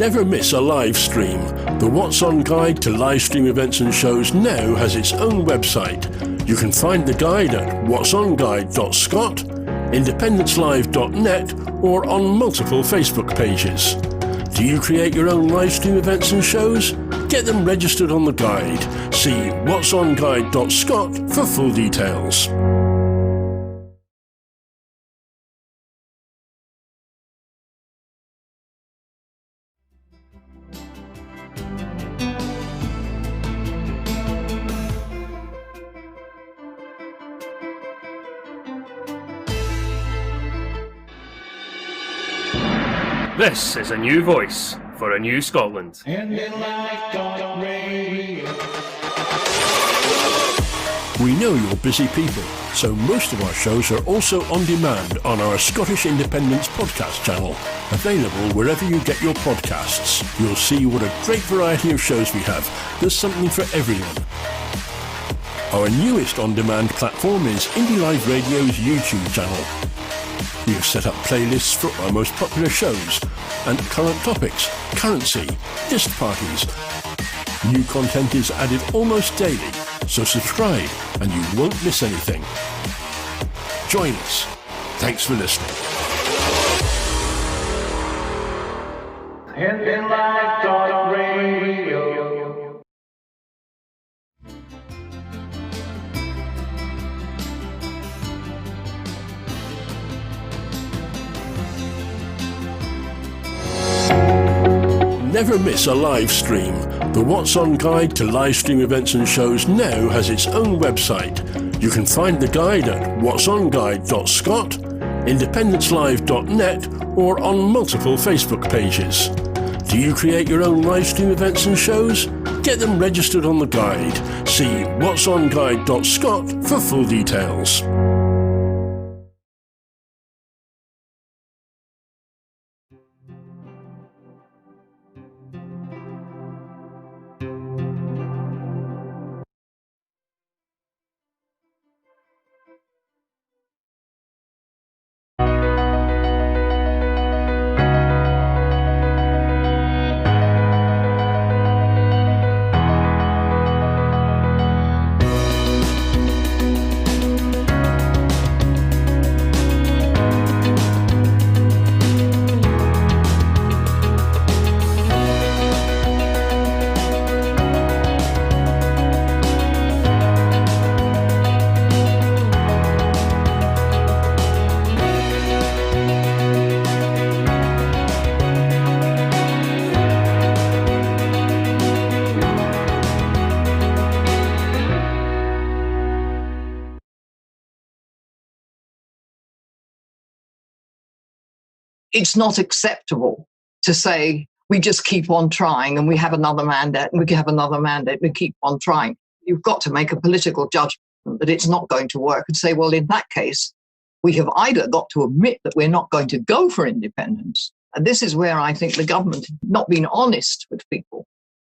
Never miss a live stream. The What's On guide to live stream events and shows now has its own website. You can find the guide at whatsonguide.scot, independencelive.net, or on multiple Facebook pages. Do you create your own live stream events and shows? Get them registered on the guide. See whatsonguide.scot for full details. This is a new voice for a new Scotland. We know you're busy people, so most of our shows are also on demand on our Scottish Independence podcast channel, available wherever you get your podcasts. You'll see what a great variety of shows we have. There's something for everyone. Our newest on-demand platform is IndyLive Radio's YouTube channel. We have set up playlists for our most popular shows and current topics, currency, disc parties. New content is added almost daily, so subscribe and you won't miss anything. Join us. Thanks for listening. IndyLive.radio. Never miss a live stream. The What's On guide to live stream events and shows now has its own website. You can find the guide at whatsonguide.scot, independencelive.net, or on multiple Facebook pages. Do you create your own live stream events and shows? Get them registered on the guide. See whatsonguide.scot for full details. It's not acceptable to say we just keep on trying and we have another mandate and we have another mandate, we keep on trying. You've got to make a political judgment that it's not going to work and say, well, in that case, we have either got to admit that we're not going to go for independence. And this is where I think the government has not been honest with people.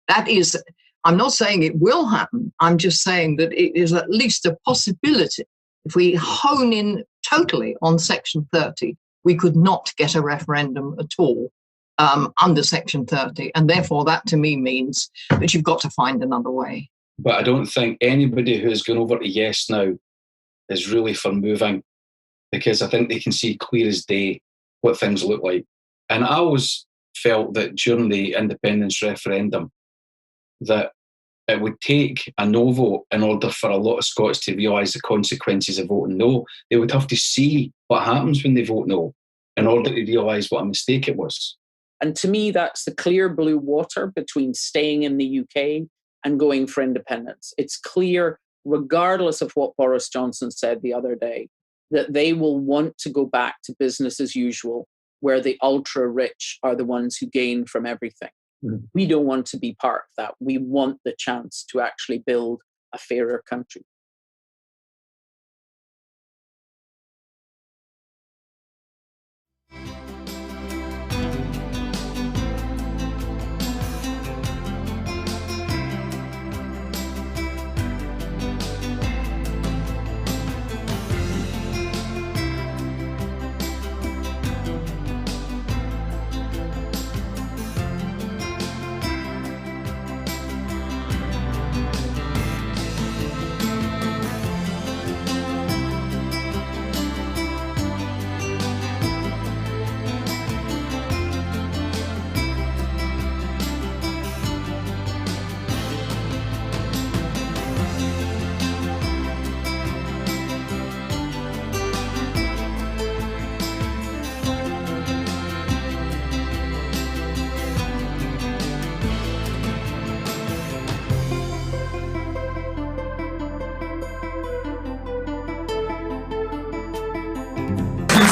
That is, I'm not saying it will happen. I'm just saying that it is at least a possibility. If we hone in totally on Section 30, we could not get a referendum at all under Section 30. And therefore, that to me means that you've got to find another way. But I don't think anybody who's gone over to yes now is really for moving, because I think they can see clear as day what things look like. And I always felt that during the independence referendum that it would take a no vote in order for a lot of Scots to realise the consequences of voting no. They would have to see what happens when they vote no in order to realise what a mistake it was. And to me, that's the clear blue water between staying in the UK and going for independence. It's clear, regardless of what Boris Johnson said the other day, that they will want to go back to business as usual, where the ultra-rich are the ones who gain from everything. Mm. We don't want to be part of that. We want the chance to actually build a fairer country.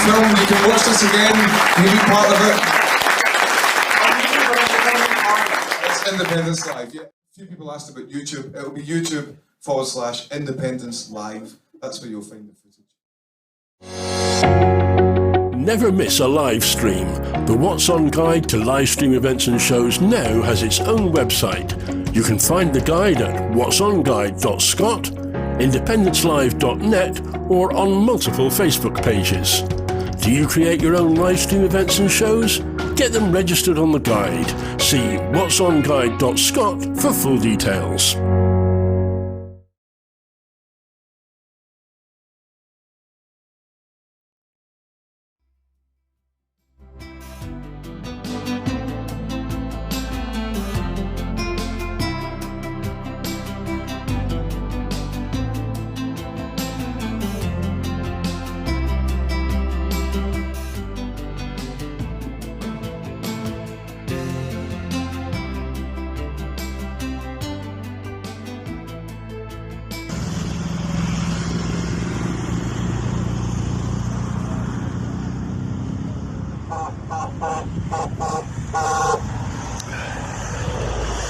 film. You can watch this again. You can be part of it. It's Independence Live. Yeah. A few people asked about YouTube. It'll be YouTube/Independence Live. That's where you'll find the footage. Never miss a live stream. The What's On Guide to live stream events and shows now has its own website. You can find the guide at whatsonguide.scot, independencelive.net, or on multiple Facebook pages. Do you create your own live stream events and shows? Get them registered on the guide. See whatsonguide.scot for full details.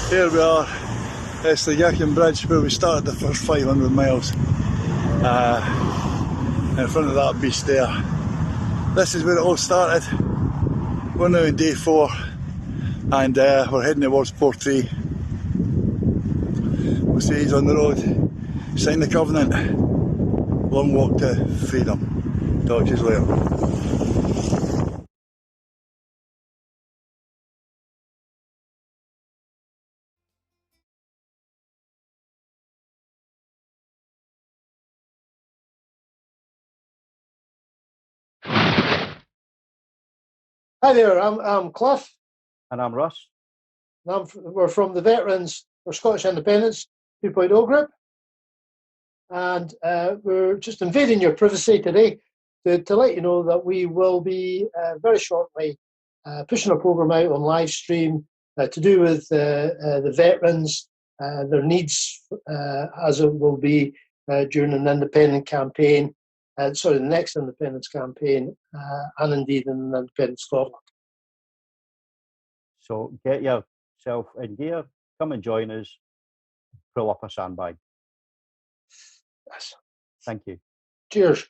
Here we are, it's the Yachin Bridge where we started the first 500 miles. In front of that beast there. This is where it all started. We're now in day 4 and we're heading towards Portree. We'll see he's on the road, sign the covenant, long walk to freedom. Talk to you later. Hi there, I'm Cliff. And I'm Russ. And we're from the Veterans for Scottish Independence 2.0 group. And we're just invading your privacy today to let you know that we will be very shortly pushing a programme out on live stream to do with the veterans, their needs as it will be during an independent campaign. The next independence campaign, and indeed in an independent Scotland. So get yourself in gear, come and join us, pull up a sandbag. Yes. Thank you. Cheers.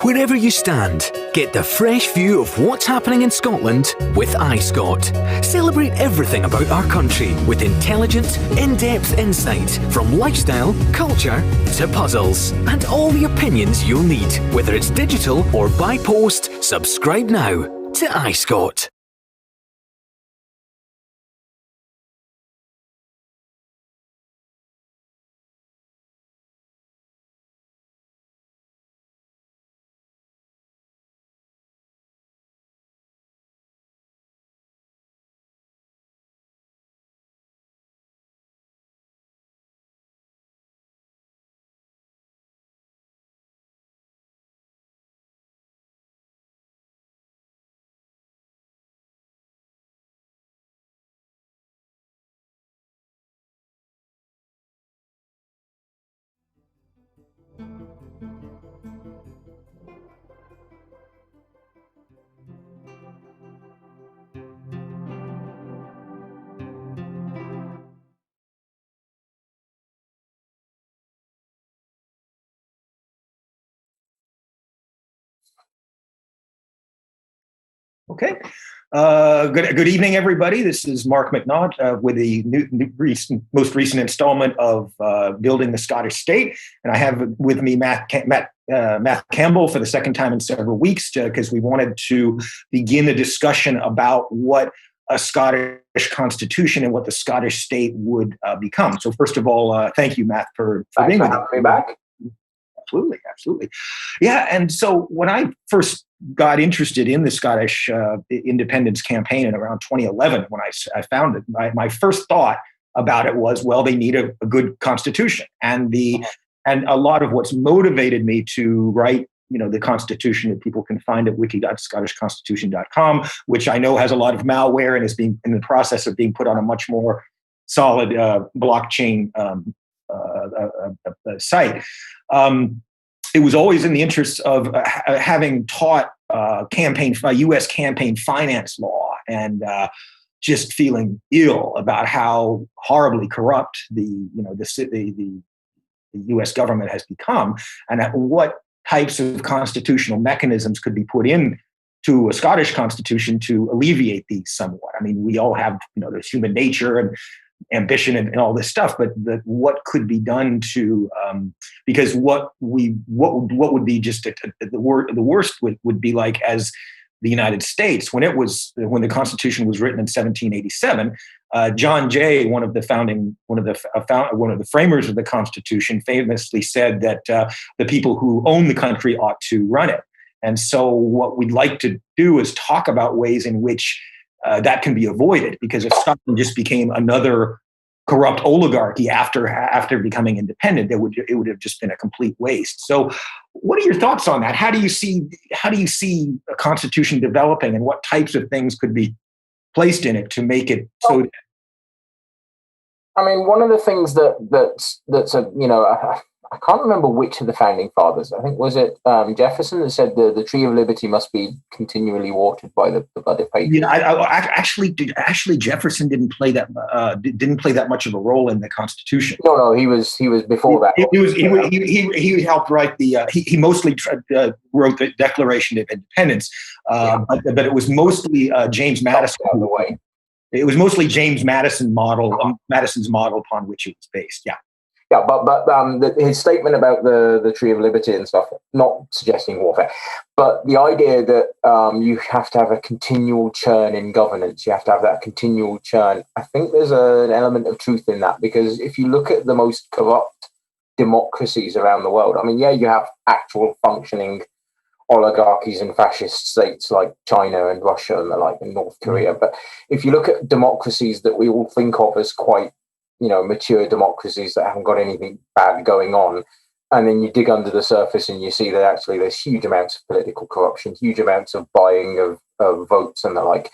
Wherever you stand, get the fresh view of what's happening in Scotland with iScot. Celebrate everything about our country with intelligent, in-depth insight from lifestyle, culture to puzzles, and all the opinions you'll need. Whether it's digital or by post, subscribe now to iScot. Okay. Good evening, everybody. This is Mark McNaught with the most recent installment of Building the Scottish State. And I have with me Matt Campbell for the second time in several weeks because we wanted to begin a discussion about what a Scottish constitution and what the Scottish state would become. So first of all, thank you, Matt, for being with me back. Absolutely. Yeah, and so when I first got interested in the Scottish independence campaign in around 2011, when I found it, my first thought about it was, well, they need a good constitution. And a lot of what's motivated me to write, the constitution that people can find at wiki.scottishconstitution.com, which I know has a lot of malware and is being in the process of being put on a much more solid blockchain site, it was always in the interest of having taught U.S. campaign finance law and just feeling ill about how horribly corrupt the U.S. government has become, and what types of constitutional mechanisms could be put in to a Scottish constitution to alleviate these somewhat. I mean, we all have, there's human nature and ambition and all this stuff, but what could be done to, because what would be just the worst would be like, as the United States, when the Constitution was written in 1787, John Jay, one of the framers of the Constitution, famously said that the people who own the country ought to run it. And so what we'd like to do is talk about ways in which that can be avoided, because if Scotland just became another corrupt oligarchy after becoming independent, it would have just been a complete waste. So what are your thoughts on that? How do you see a constitution developing, and what types of things could be placed in it to make it so? I mean, one of the things that's I can't remember which of the founding fathers. I think, was it Jefferson that said the tree of liberty must be continually watered by the blood of patriots? Actually, Jefferson didn't play that much of a role in the Constitution. No, he was before that. He helped write he mostly wrote the Declaration of Independence, but it was mostly James Madison. It was mostly James Madison's model upon which it was based. Yeah. Yeah, but his statement about the Tree of Liberty and stuff, not suggesting warfare, but the idea that you have to have a continual churn in governance, you have to have that continual churn. I think there's an element of truth in that, because if you look at the most corrupt democracies around the world, I mean, yeah, you have actual functioning oligarchies and fascist states like China and Russia and the like, and North Korea. But if you look at democracies that we all think of as quite, mature democracies that haven't got anything bad going on, and then you dig under the surface and you see that actually there's huge amounts of political corruption, huge amounts of buying of votes and the like.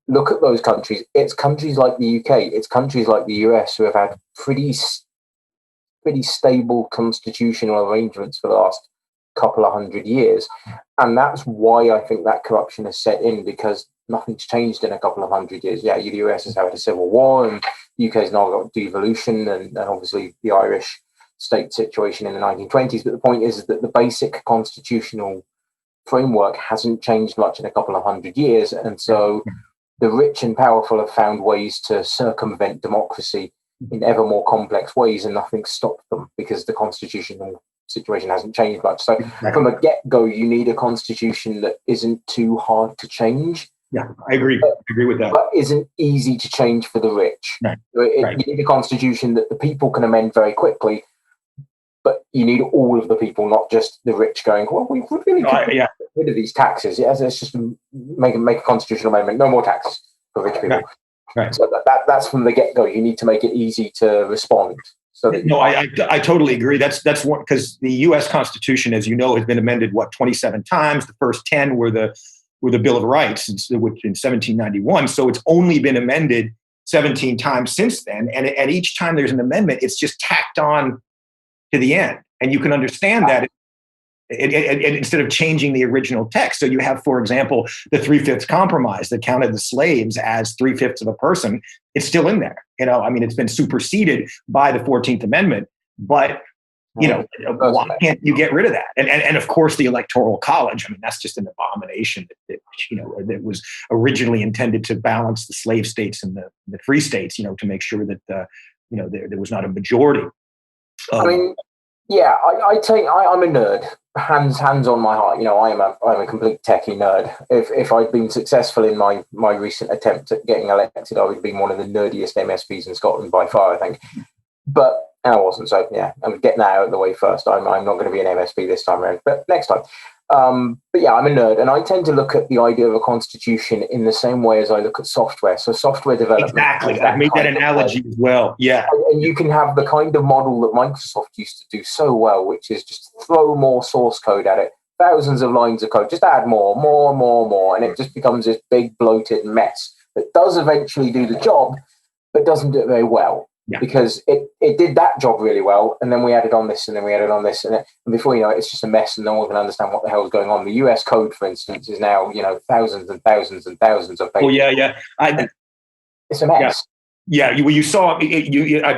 Look at those countries. It's countries like the UK, it's countries like the US who have had pretty stable constitutional arrangements for the last couple of 100 years. And that's why I think that corruption has set in, because nothing's changed in a couple of 100 years. Yeah, the US has had a civil war, and the UK's now got devolution, and obviously the Irish state situation in the 1920s. But the point is that the basic constitutional framework hasn't changed much in a couple of 100 years. And so the rich and powerful have found ways to circumvent democracy in ever more complex ways, and nothing stopped them because the constitutional situation hasn't changed much. So from a get-go, you need a constitution that isn't too hard to change. Yeah, I agree. I agree with that. But isn't easy to change for the rich. Right. You need a constitution that the people can amend very quickly, but you need all of the people, not just the rich going, well, we would really get rid of these taxes. Yeah, let's just make a constitutional amendment. No more taxes for rich people. Right. So that's from the get-go. You need to make it easy to respond. So that I totally agree. That's one, because the U.S. Constitution, as you know, has been amended 27 times. The first 10 were the Bill of Rights, which in 1791. So it's only been amended 17 times since then, and at each time there's an amendment, it's just tacked on to the end, and you can understand that instead of changing the original text. So you have, for example, the 3/5 compromise that counted the slaves as 3/5 of a person. It's still in there. I mean, it's been superseded by the 14th Amendment, but why can't you get rid of that? And of course, the Electoral College. I mean, that's just an abomination that was originally intended to balance the slave states and the free states. To make sure that there was not a majority. I mean, yeah, I'm a nerd. Hands on my heart. I'm a complete techie nerd. If I'd been successful in my recent attempt at getting elected, I would have been one of the nerdiest MSPs in Scotland by far, I think. But I wasn't, so yeah, I'm getting that out of the way first. I'm not going to be an MSP this time around, but next time. But yeah, I'm a nerd, and I tend to look at the idea of a constitution in the same way as I look at software. So software development. Exactly. I've made that analogy as well. Yeah. And you can have the kind of model that Microsoft used to do so well, which is just throw more source code at it, thousands of lines of code, just add more, and it just becomes this big bloated mess that does eventually do the job, but doesn't do it very well. because it did that job really well, and then we added on this, and then we added on this, and before you know it, it's just a mess, and no one can understand what the hell is going on. The US code, for instance, is now thousands and thousands and thousands of pages. Oh yeah. It's a mess. Yeah, you saw.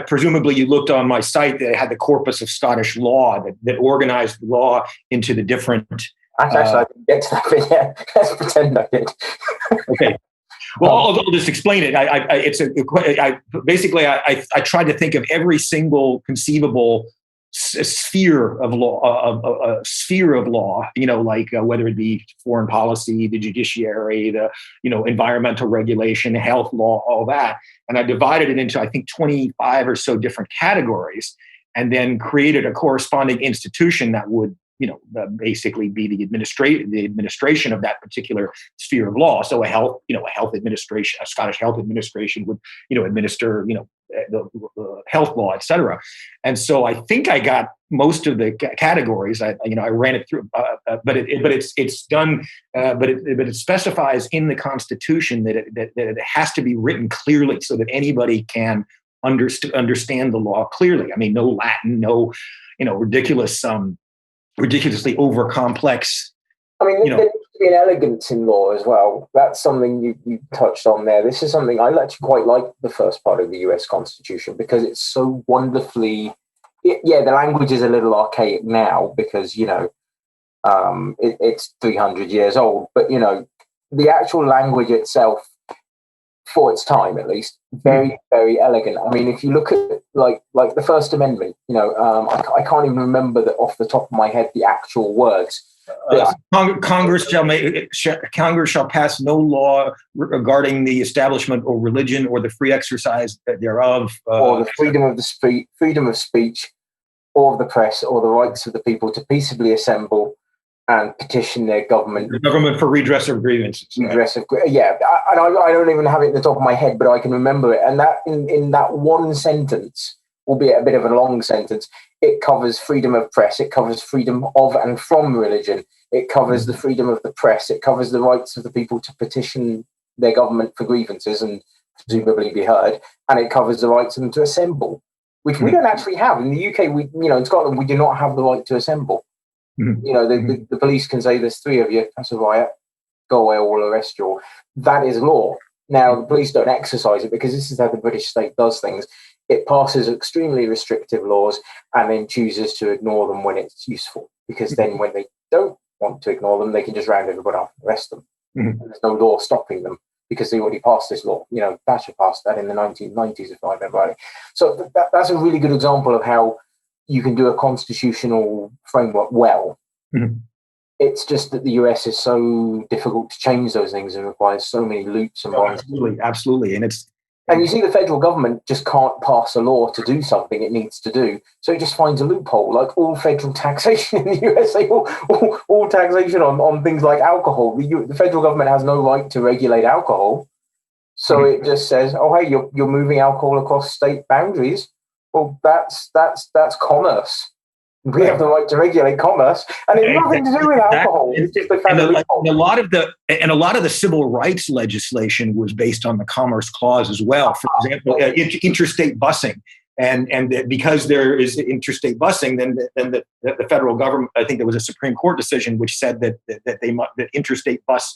Presumably, you looked on my site that had the corpus of Scottish law that organized the law into the different. Actually, I didn't get to that bit yet. Let's pretend I did. Okay. Well, I'll just explain it. I tried to think of every single conceivable sphere of law, like whether it be foreign policy, the judiciary, the environmental regulation, health law, all that, and I divided it into I think 25 or so different categories, and then created a corresponding institution that would basically be the administration of that particular sphere of law. So a health administration, a Scottish health administration would, administer, the health law, etc. And so I think I got most of the categories. I ran it through, but it's done. But it specifies in the Constitution that it has to be written clearly so that anybody can understand the law clearly. I mean, no Latin, no, ridiculously over complex. I mean, there needs to be an elegance in law as well. That's something you touched on there. This is something I actually quite like the first part of the US Constitution because it's so wonderfully. The language is a little archaic now because it's 300 years old, but the actual language itself, for its time at least, very, very elegant. I mean, if you look at like the First Amendment, I can't even remember off the top of my head the actual words. Congress shall pass no law regarding the establishment or religion or the free exercise thereof, or the freedom of speech, or of the press, or the rights of the people to peaceably assemble and petition their government. The government for redress of grievances. And I don't even have it in the top of my head, but I can remember it. And that in that one sentence, albeit a bit of a long sentence, it covers freedom of press, it covers freedom of and from religion, it covers the freedom of the press, it covers the rights of the people to petition their government for grievances and presumably be heard, and it covers the rights of them to assemble, which we don't actually have. In the UK, in Scotland, we do not have the right to assemble. The police can say there's 3 of you, that's a riot, go away or we'll arrest you. That is law. Now, the police don't exercise it because this is how the British state does things. It passes extremely restrictive laws and then chooses to ignore them when it's useful, because then when they don't want to ignore them, they can just round everybody up and arrest them. And there's no law stopping them because they already passed this law. Thatcher passed that in the 1990s, if I remember right. So that's a really good example of how you can do a constitutional framework well. It's just that the US is so difficult to change those things and requires so many loops and lines. Absolutely. And you see the federal government just can't pass a law to do something it needs to do. So it just finds a loophole, like all federal taxation in the USA, all taxation on things like alcohol. The federal government has no right to regulate alcohol. So it just says, oh, hey, you're moving alcohol across state boundaries. Well, that's commerce. We have the right to regulate commerce, and it's nothing to do with alcohol. It's just a lot of the civil rights legislation was based on the Commerce Clause as well. For example, interstate busing, and because there is interstate busing, then the federal government, I think there was a Supreme Court decision which said that interstate bus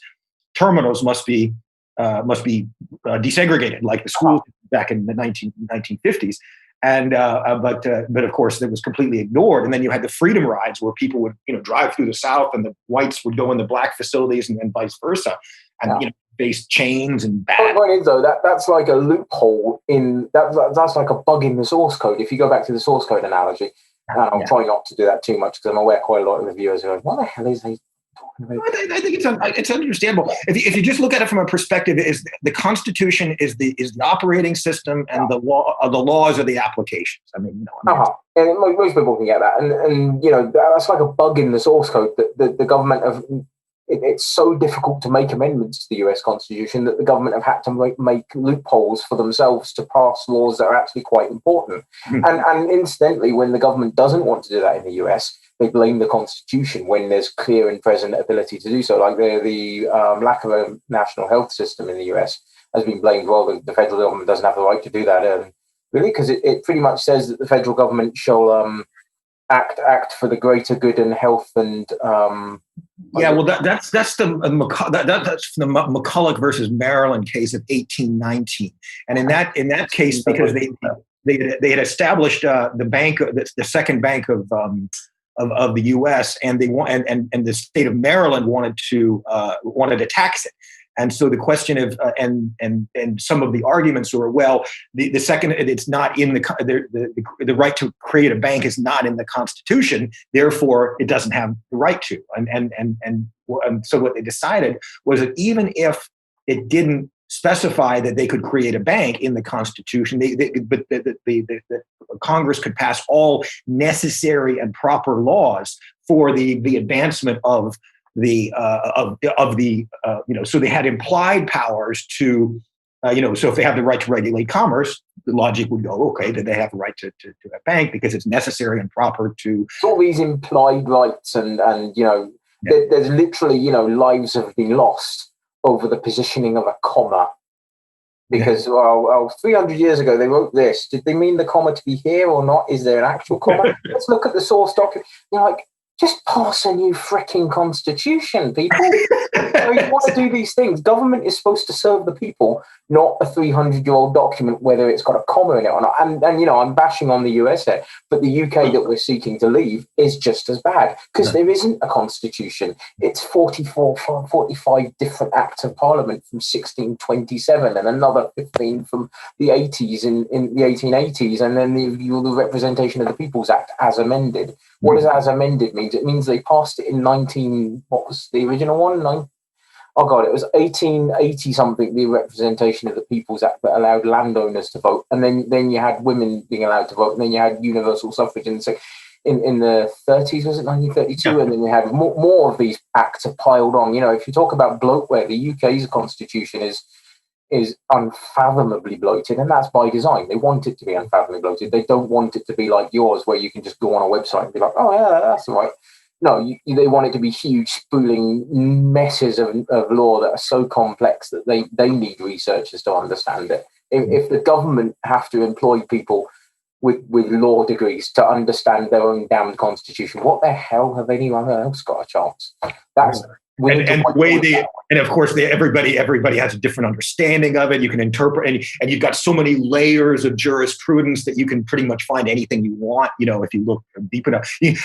terminals must be desegregated, like the schools back in the 1950s. And but of course that was completely ignored. And then you had the freedom rides where people would drive through the South and the whites would go in the black facilities and then vice versa, and face chains and bad. The point is though that's like a loophole in that's like a bug in the source code. If you go back to the source code analogy, and I'll try not to do that too much because I'm aware quite a lot of the viewers are going, what the hell is he? I think it's understandable. If you just look at it from a perspective, is the Constitution is the operating system, and the laws are the applications. I mean, and most people can get that, and that's like a bug in the source code that the government have. It's so difficult to make amendments to the US Constitution that the government have had to make loopholes for themselves to pass laws that are actually quite important. And incidentally, when the government doesn't want to do that in the US, they blame the Constitution when there's clear and present ability to do so. Like the lack of a national health system in the US has been blamed. Well, the federal government doesn't have the right to do that. Really? Because it pretty much says that the federal government shall act for the greater good and health and yeah, well, that's the that's the McCulloch versus Maryland case of 1819, and in that case, because they had established the bank, the second bank of the U.S. and they want and the state of Maryland wanted to tax it. And so the question of and some of the arguments were, well, the second, it's not in the right to create a bank is not in the Constitution, therefore it doesn't have the right to. And so what they decided was that even if it didn't specify that they could create a bank in the Constitution, but the Congress could pass all necessary and proper laws for the advancement of so they had implied powers to, so if they have the right to regulate commerce, the logic would go, okay, then they have the right to a bank because it's necessary and proper to. All these implied rights and there's literally, lives have been lost over the positioning of a comma. Because 300 years ago they wrote this. Did they mean the comma to be here or not? Is there an actual comma? Let's look at the source document. You're like, just pass a new freaking constitution, people. You want to do these things. Government is supposed to serve the people, not a 300-year-old document, whether it's got a comma in it or not. And I'm bashing on the US here, but the UK that we're seeking to leave is just as bad because there isn't a constitution. It's 45 different acts of parliament from 1627 and another 15 from the 80s in the 1880s, and then the Representation of the People's Act as amended. What does as amended mean? It means they passed it in what was the original one? It was 1880 something, the Representation of the People's Act that allowed landowners to vote. And then you had women being allowed to vote. And then you had universal suffrage in the 30s, was it 1932? Yeah. And then you had more of these acts are piled on. If you talk about bloatware, the UK's constitution is unfathomably bloated, and that's by design. They want it to be unfathomably bloated. They don't want it to be like yours, where you can just go on a website and be like, oh yeah, that's all right. No, they want it to be huge, spooling messes of law that are so complex that they need researchers to understand it. If the government have to employ people with law degrees to understand their own damned constitution, what the hell have anyone else got a chance? That's and the way and of course everybody has a different understanding of it. You can interpret and you've got so many layers of jurisprudence that you can pretty much find anything you want. If you look deep enough, you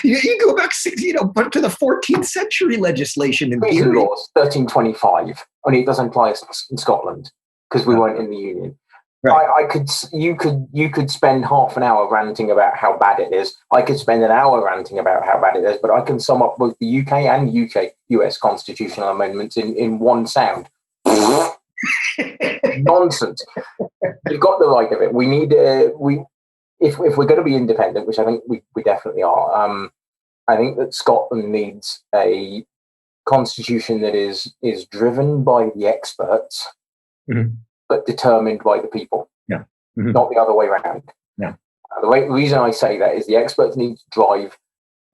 go back to the 14th century legislation in prison laws, 1325. Only it doesn't apply in Scotland because we weren't in the Union. Right. You could spend half an hour ranting about how bad it is. I could spend an hour ranting about how bad it is, but I can sum up both the UK and US constitutional amendments in one sound. Nonsense. You've got the right of it. We need if we're going to be independent, which I think we definitely are. I think that Scotland needs a constitution that is driven by the experts. Mm-hmm. But determined by the people, not the other way around. Yeah. The reason I say that is the experts need to drive,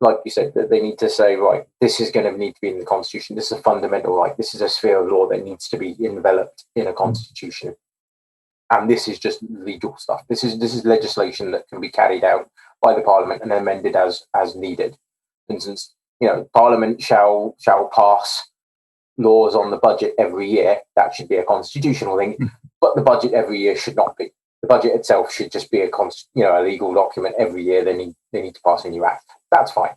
like you said, that they need to say, right, this is going to need to be in the Constitution. This is a fundamental right. This is a sphere of law that needs to be enveloped in a Constitution. And this is just legal stuff. This is legislation that can be carried out by the Parliament and amended as needed. For instance, Parliament shall pass laws on the budget every year. That should be a constitutional thing. But the budget every year should not be. The budget itself should just be a legal document every year. They need to pass a new act. That's fine.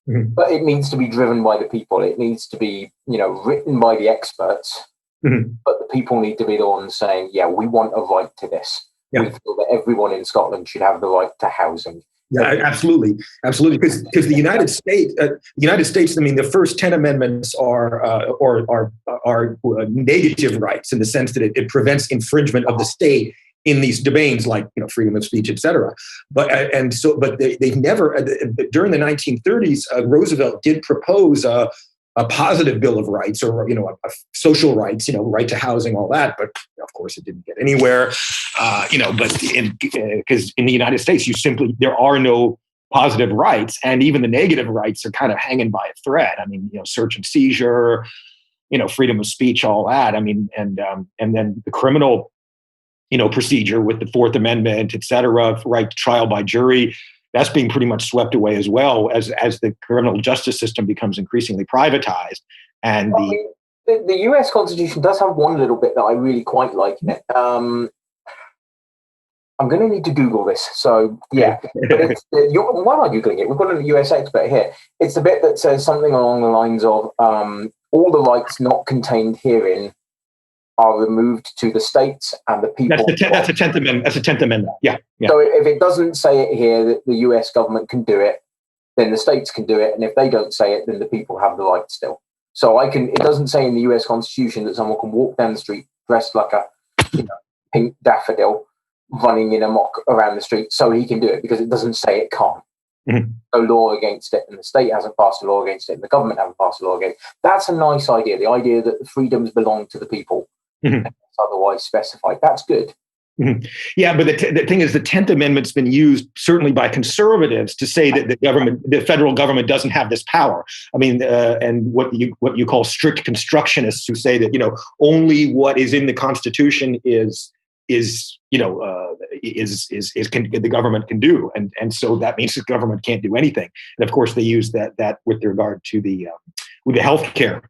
Mm-hmm. But it needs to be driven by the people. It needs to be, written by the experts. Mm-hmm. But the people need to be the ones saying, yeah, we want a right to this. Yeah. We feel that everyone in Scotland should have the right to housing. Yeah, absolutely. Because the United States, I mean, the first 10 amendments are negative rights in the sense that it prevents infringement of the state in these domains like freedom of speech, etc. But they've never during the 1930s. Roosevelt did propose a positive Bill of Rights or a social rights, right to housing, all that. But of course, it didn't get anywhere. But because in the United States, there are no positive rights, and even the negative rights are kind of hanging by a thread. I mean, search and seizure, freedom of speech, all that. I mean, and then the criminal procedure with the Fourth Amendment, et cetera, right to trial by jury. That's being pretty much swept away as well as the criminal justice system becomes increasingly privatized. And the US Constitution does have one little bit that I really quite like in it. I'm going to need to Google this. So, yeah. But why am I Googling it? We've got a US expert here. It's the bit that says something along the lines of all the rights not contained herein are removed to the states and the people. That's the 10th Amendment. That's the 10th Amendment. Yeah. So if it doesn't say it here that the US government can do it, then the states can do it. And if they don't say it, then the people have the right still. So it doesn't say in the US Constitution that someone can walk down the street dressed like a pink daffodil running in amok around the street, so he can do it, because it doesn't say it can't. Mm-hmm. No law against it, and the state hasn't passed a law against it, and the government hasn't passed a law against it. That's a nice idea, the idea that the freedoms belong to the people, mm-hmm. otherwise specified. That's good. Mm-hmm. Yeah, but the thing is, the 10th Amendment's been used certainly by conservatives to say that the federal government doesn't have this power. I mean, and what you call strict constructionists, who say that only what is in the Constitution is the government can do, and so that means the government can't do anything. And of course, they use that with regard to with the health care.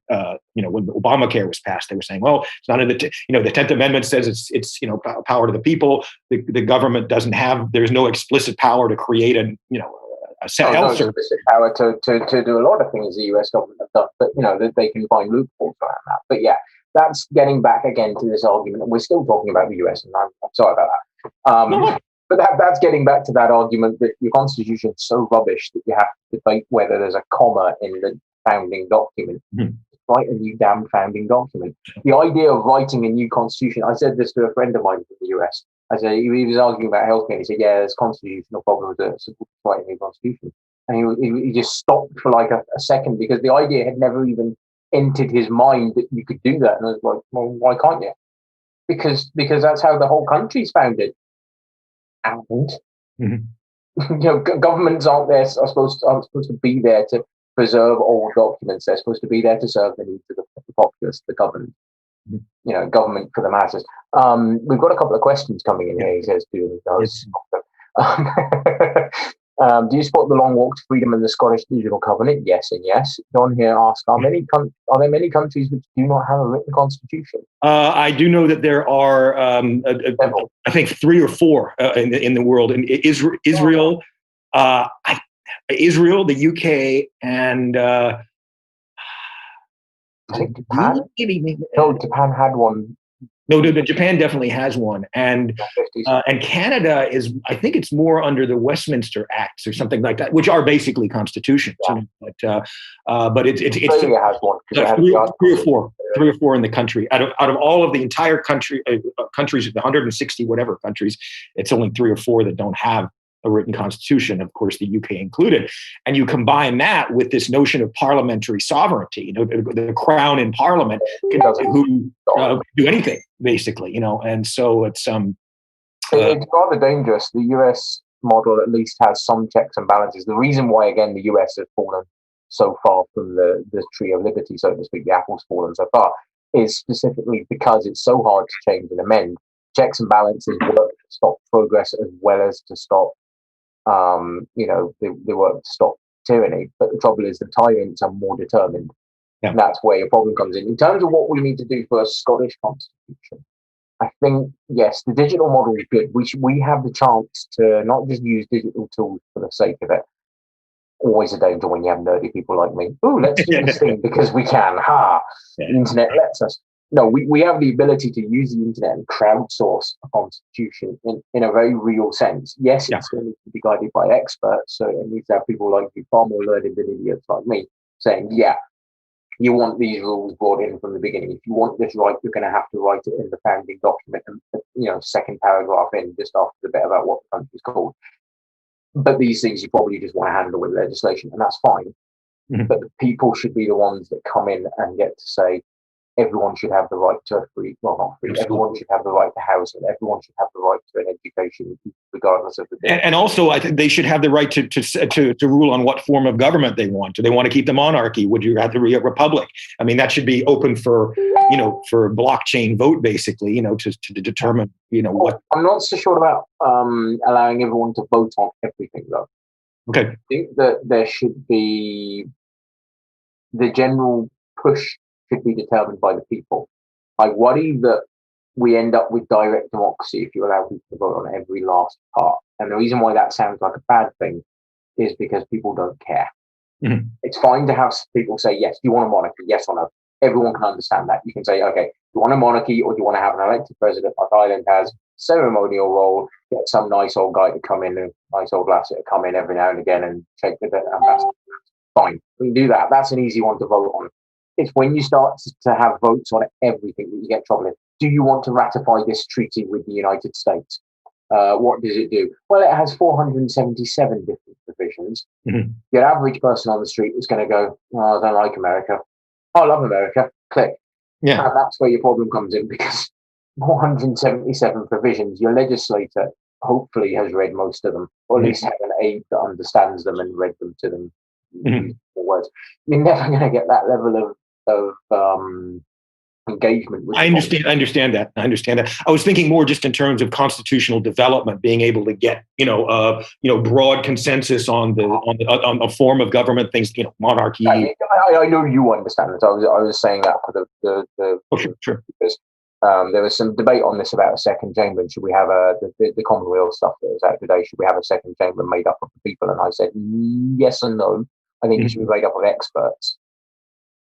When Obamacare was passed, they were saying, well, it's not in the 10th Amendment says it's power to the people. The government doesn't have. There's no explicit power to create a health service. Power to do a lot of things the U.S. government have done, but that they can find loopholes around that. But yeah. That's getting back again to this argument, and we're still talking about the US, and I'm sorry about that. But that's getting back to that argument that your constitution is so rubbish that you have to debate whether there's a comma in the founding document. Mm-hmm. Write a new damn founding document. The idea of writing a new constitution, I said this to a friend of mine from the US. I said, he was arguing about healthcare, and he said, yeah, there's constitutional problems with it, so write a new constitution. And he just stopped for like a second, because the idea had never even entered his mind that you could do that. And I was like, well, why can't you? Because that's how the whole country's founded. And governments are supposed to be there to preserve old documents. They're supposed to be there to serve the needs of the populace, the government. Government for the masses. We've got a couple of questions coming in here. He says, do you support the long walk to freedom and the Scottish Digital Covenant? Yes and yes. John here asks, are there many countries which do not have a written constitution? I do know that there are, I think 3 or 4 in the world. In Israel, Israel, the UK, and I think Japan. No, Japan had one. No, Japan definitely has one, and Canada is. I think it's more under the Westminster Acts or something like that, which are basically constitutions. Yeah. But it's Australia has one. 3 or 4 in the country. Out of all of the entire countries, the 160 whatever countries, it's only 3 or 4 that don't have a written constitution, of course, the UK included. And you combine that with this notion of parliamentary sovereignty, the crown in parliament can do anything, basically, and so it's rather dangerous. The US model at least has some checks and balances. The reason why, again, the US has fallen so far from the tree of liberty, so to speak, the apple's fallen so far, is specifically because it's so hard to change and amend. Checks and balances work to stop progress as well as to stop they work to stop tyranny. But the trouble is the tyrants are more determined. Yeah. And that's where your problem comes in. In terms of what we need to do for a Scottish constitution, I think, yes, the digital model is good. We have the chance to not just use digital tools for the sake of it. Always a danger when you have nerdy people like me. Ooh, let's do this thing because we can. The internet lets us. No, we have the ability to use the internet and crowdsource a constitution in a very real sense. Yes, it's going to be guided by experts, so it needs to have people like you, far more learned than idiots like me, saying, you want these rules brought in from the beginning. If you want this right, you're going to have to write it in the founding document, and second paragraph in, just after the bit about what the country's called. But these things you probably just want to handle with legislation, and that's fine. Mm-hmm. But the people should be the ones that come in and get to say, everyone should have the right to free, well, not free, everyone should have the right to housing, everyone should have the right to an education, regardless of the day. And also, I think they should have the right to rule on what form of government they want. Do they want to keep the monarchy? Would you rather be a republic? I mean, that should be open for a blockchain vote, basically, to determine, what. I'm not so sure about allowing everyone to vote on everything, though. Okay. I think that there should be the general push should be determined by the people. I worry that we end up with direct democracy if you allow people to vote on every last part. And the reason why that sounds like a bad thing is because people don't care. Mm-hmm. It's fine to have people say, yes, do you want a monarchy? Yes or no. Everyone can understand that. You can say, okay, do you want a monarchy or do you want to have an elected president like Ireland has, ceremonial role, get some nice old guy to come in, a nice old lassie to come in every now and again and shake the bit, and that's fine. We can do that. That's an easy one to vote on. It's when you start to have votes on everything that you get trouble in. Do you want to ratify this treaty with the United States? What does it do? Well, it has 477 different provisions. Mm-hmm. Your average person on the street is going to go, oh, I don't like America. I love America. Click. Yeah. And that's where your problem comes in, because 477 provisions, your legislator hopefully has read most of them, or at least have an aide that understands them and read them to them. Mm-hmm. Words. You're never going to get that level of engagement with I understand that. I was thinking more just in terms of constitutional development, being able to get broad consensus on a form of government, things, monarchy. I know you understand it. I was saying that for the sure. Because there was some debate on this about a second chamber. Should we have the Commonwealth stuff that was out today? Should we have a second chamber made up of the people? And I said yes and no. I think it should be made up of experts,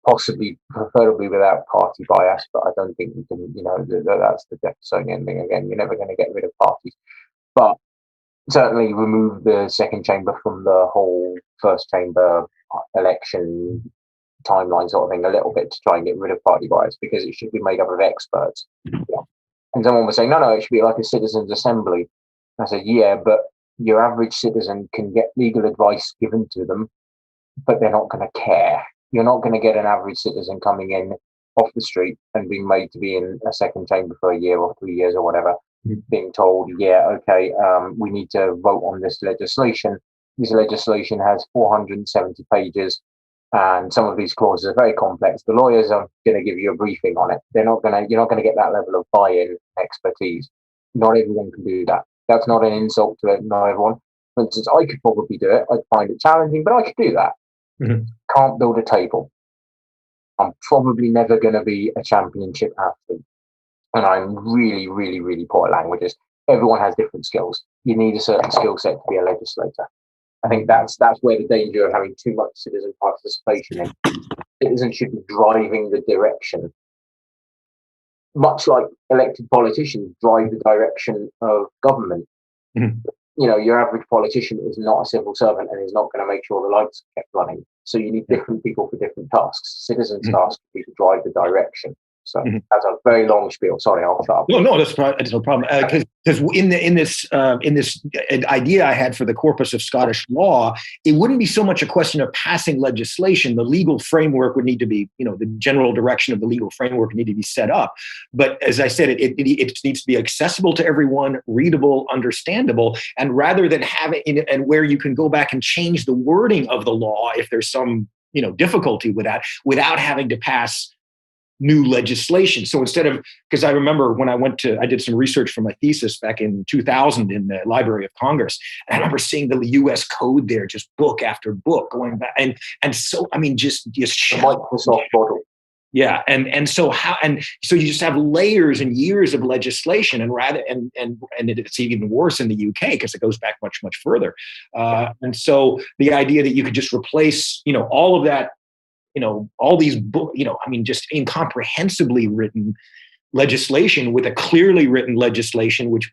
possibly, preferably without party bias. But I don't think we can. That's the Jeffersonian thing again. You're never going to get rid of parties, but certainly remove the second chamber from the whole first chamber election timeline sort of thing a little bit to try and get rid of party bias, because it should be made up of experts. Yeah. And someone was saying, no, it should be like a citizens' assembly. I said, yeah, but your average citizen can get legal advice given to them, but they're not going to care. You're not going to get an average citizen coming in off the street and being made to be in a second chamber for a year or 3 years or whatever, being told, we need to vote on this legislation. This legislation has 470 pages. And some of these clauses are very complex. The lawyers are going to give you a briefing on it. You're not going to get that level of buy-in expertise. Not everyone can do that. That's not an insult to not everyone. For instance, I could probably do it. I'd find it challenging, but I could do that. Mm-hmm. Can't build a table. I'm probably never going to be a championship athlete. And I'm really, really, really poor at languages. Everyone has different skills. You need a certain skill set to be a legislator. I think that's where the danger of having too much citizen participation in. Citizens should be driving the direction, much like elected politicians drive the direction of government. Mm-hmm. Your average politician is not a civil servant and is not going to make sure the lights are kept running. So you need different people for different tasks. Citizens' task is to drive the direction. So that's a very long spiel. Sorry, I'll stop. No, that's no problem. Because in this idea I had for the corpus of Scottish law, it wouldn't be so much a question of passing legislation. The legal framework would need to be, the general direction of the legal framework would need to be set up. But as I said, it needs to be accessible to everyone, readable, understandable, and rather than have it and where you can go back and change the wording of the law if there's some difficulty with that, without having to pass new legislation. So instead of, because I remember when I did some research for my thesis back in 2000 in the Library of Congress, and I remember seeing the U.S. code there, just book after book going back, and so just Microsoft model. Yeah, and so you just have layers and years of legislation, and it's even worse in the UK because it goes back much further, and so the idea that you could just replace all of that. All these books, just incomprehensibly written legislation with a clearly written legislation, which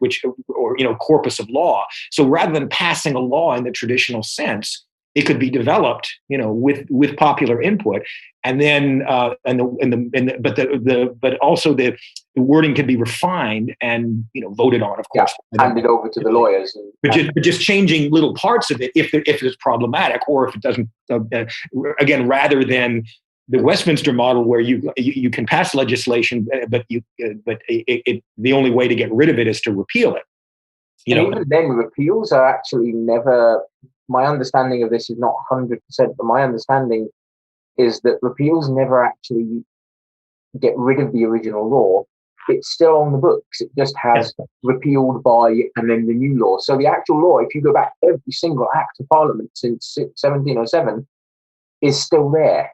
corpus of law. So rather than passing a law in the traditional sense, it could be developed, with popular input, and then but also the wording can be refined and voted on, of course, handed over to the lawyers. But just changing little parts of it if it's problematic, or if it doesn't. Again, rather than the Westminster model, where you can pass legislation, but the only way to get rid of it is to repeal it. Even then, repeals are actually never. My understanding of this is not 100%, but my understanding is that repeals never actually get rid of the original law. It's still on the books. It just has repealed by and then the new law. So the actual law, if you go back, every single act of Parliament since 1707 is still there.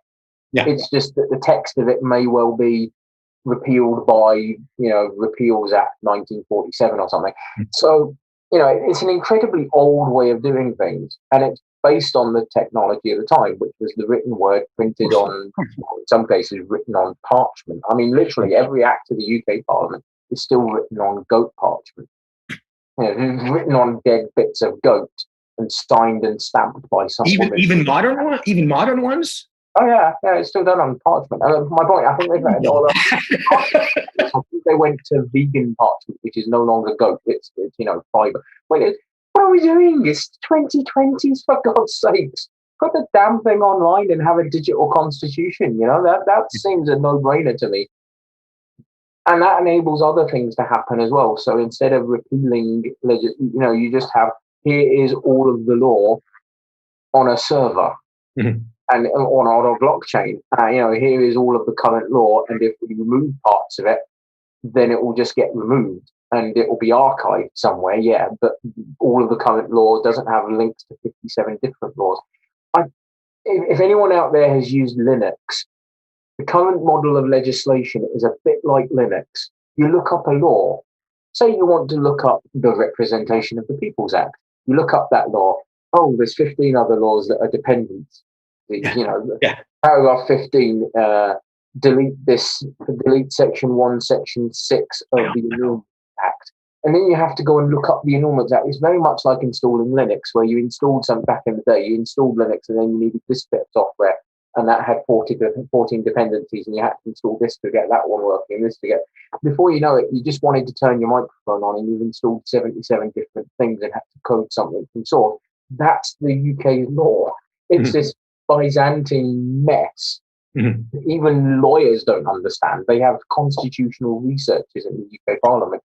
Yeah. It's just that the text of it may well be repealed by, Repeals Act 1947 or something. So, it's an incredibly old way of doing things. And it's based on the technology of the time, which was the written word printed on, in some cases, written on parchment. I mean, literally every act of the UK Parliament is still written on goat parchment. Written on dead bits of goat and signed and stamped by someone. Even modern ones? Oh yeah, it's still done on parchment. My point, I think they've made all I think they went to vegan parchment, which is no longer goat. It's fiber. What are we doing? It's 2020s, for God's sakes. Put the damn thing online and have a digital constitution. That seems a no-brainer to me. And that enables other things to happen as well. So instead of repealing, you just have, here is all of the law on a server. Mm-hmm. And on a blockchain, here is all of the current law, and if we remove parts of it, then it will just get removed and it will be archived somewhere. Yeah, but all of the current law doesn't have links to 57 different laws. If anyone out there has used Linux, the current model of legislation is a bit like Linux. You look up a law. Say you want to look up the Representation of the People's Act. You look up that law. Oh, there's 15 other laws that are dependent. Paragraph 15, delete section 1, section 6 of the Annulment Act. And then you have to go and look up the Annulment Act. It's very much like installing Linux, where you installed something back in the day. You installed Linux and then you needed this bit of software, and that had 14 dependencies, and you had to install this to get that one working, and this to get. Before you know it, you just wanted to turn your microphone on and you've installed 77 different things and had to code something from source. That's the UK's law. It's this Byzantine mess. Mm-hmm. Even lawyers don't understand. They have constitutional researchers in the UK Parliament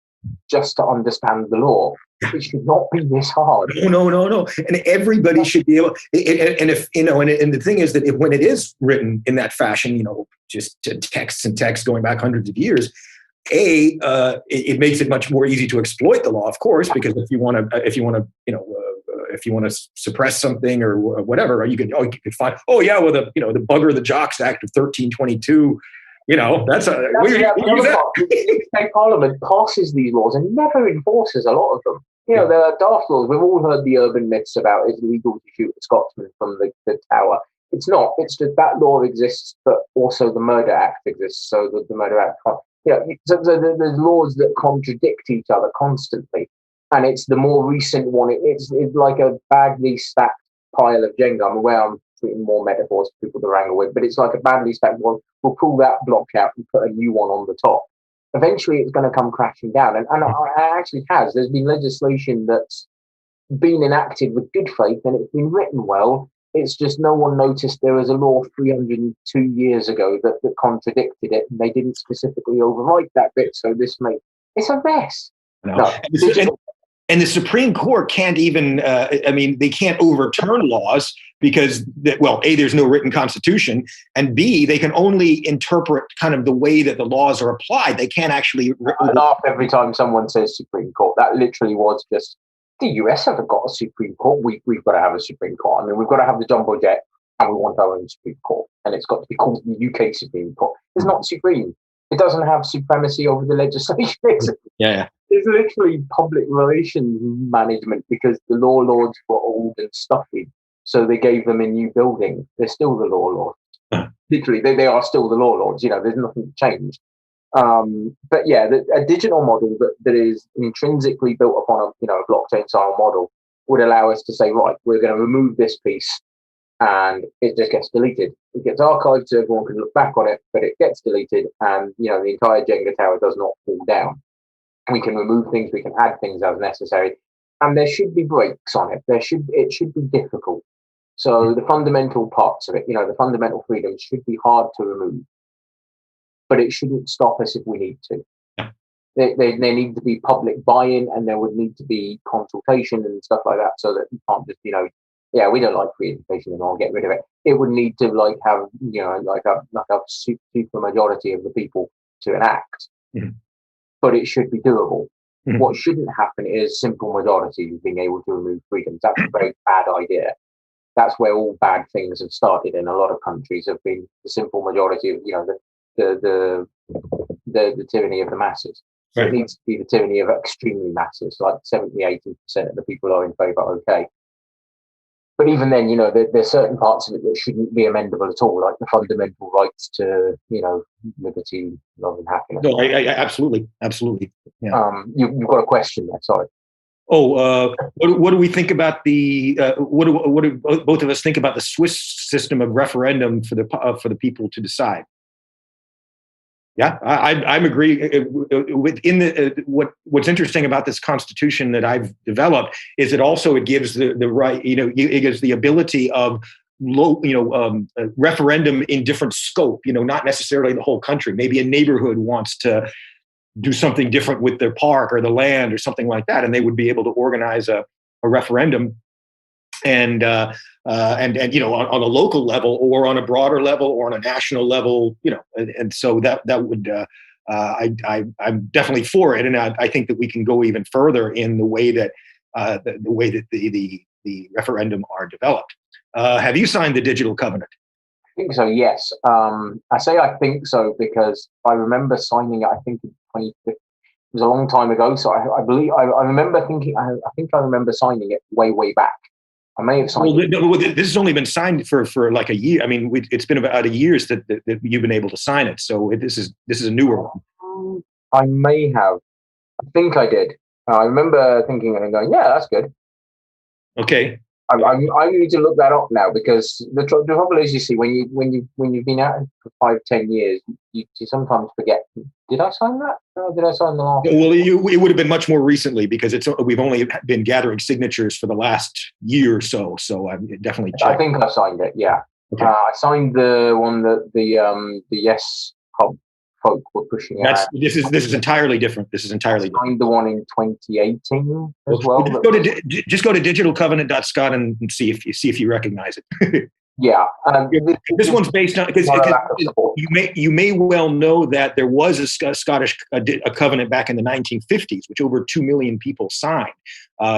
just to understand the law. It should not be this hard. No. And everybody should be able. And if and the thing is that when it is written in that fashion, just texts and text going back hundreds of years, it makes it much more easy to exploit the law, of course, because if you want to suppress something or whatever, you could find, the Bugger the Jocks Act of 1322. That's the UK Parliament passes these laws and never enforces a lot of them. There are daft laws. We've all heard the urban myths about it's legal to shoot a Scotsman from the tower. It's not. It's just that law exists, but also the Murder Act exists. So the Murder Act so there's laws that contradict each other constantly. And it's the more recent one. It's like a badly stacked pile of Jenga. I'm aware I'm putting more metaphors for people to wrangle with, but it's like a badly stacked one. We'll pull that block out and put a new one on the top. Eventually, it's going to come crashing down. And it actually has. There's been legislation that's been enacted with good faith and it's been written well. It's just no one noticed there was a law 302 years ago that contradicted it, and they didn't specifically overwrite that bit. So it's a mess. No. And the Supreme Court can't even, they can't overturn laws because, A, there's no written constitution, and B, they can only interpret kind of the way that the laws are applied. They can't actually... I laugh every time someone says Supreme Court. That literally was just, the US haven't got a Supreme Court. We've got to have a Supreme Court. I mean, we've got to have the jumbo jet, and we want our own Supreme Court. And it's got to be called the UK Supreme Court. It's not supreme. It doesn't have supremacy over the legislation. It's literally public relations management because the law lords were old and stuffy. So they gave them a new building. They're still the law lords. Literally, they are still the law lords. There's nothing changed. But yeah, a digital model that is intrinsically built upon a blockchain style model would allow us to say, right, we're going to remove this piece, and it just gets deleted. It gets archived so everyone can look back on it, but it gets deleted, and the entire Jenga tower does not fall down. We can remove things, we can add things as necessary, and there should be breaks on it. It should be difficult. So the fundamental parts of it, the fundamental freedoms should be hard to remove, but it shouldn't stop us if we need to. There need to be public buy-in, and there would need to be consultation and stuff like that, so that you can't just, we don't like free education anymore, get rid of it. It would need to have, a super majority of the people to enact, but it should be doable. What shouldn't happen is simple majorities being able to remove freedoms. That's a very bad idea. That's where all bad things have started in a lot of countries. Have been the simple majority of the tyranny of the masses. So it needs to be the tyranny of extremely masses, like 70-80% of the people are in favour. Okay, but even then, there's certain parts of it that shouldn't be amendable at all, like the fundamental rights to liberty, love, and happiness. No, absolutely. Yeah. You've got a question there. Sorry. Oh, what do we think about the? What do both of us think about the Swiss system of referendum for the people to decide? Yeah, I'm agree. Within what's interesting about this constitution that I've developed is it gives the right. It gives the ability of referendum in different scope. Not necessarily the whole country. Maybe a neighborhood wants to do something different with their park or the land or something like that, and they would be able to organize a referendum, and on a local level or on a broader level or on a national level, and so that would I'm definitely for it, and I think that we can go even further in the way that the referendum are developed. Have you signed the digital covenant? I think so, yes. I say I think so because I remember signing it, I think in 2015. It was a long time ago, so I believe I remember thinking. I think I remember signing it way back. I may have signed it. Well, this has only been signed for like a year. I mean, it's been about a year that you've been able to sign it. So this is a newer one. I may have. I think I did. I remember thinking and going, yeah, that's good. Okay. I need to look that up now because the trouble is, you see, when you've been out for 5-10 years, you sometimes forget. Did I sign that? Or did I sign the last? Well, it would have been much more recently because we've only been gathering signatures for the last year or so. So I definitely checked. I think I signed it. Yeah, okay. I signed the one that the Yes Hub folk were pushing out. This is entirely different. This is entirely different. I signed the one in 2018 as well. Just go to digitalcovenant.scot and see if you recognize it. Yeah, this one's based on because you may well know that there was a Scottish covenant back in the 1950s, which over 2 million people signed,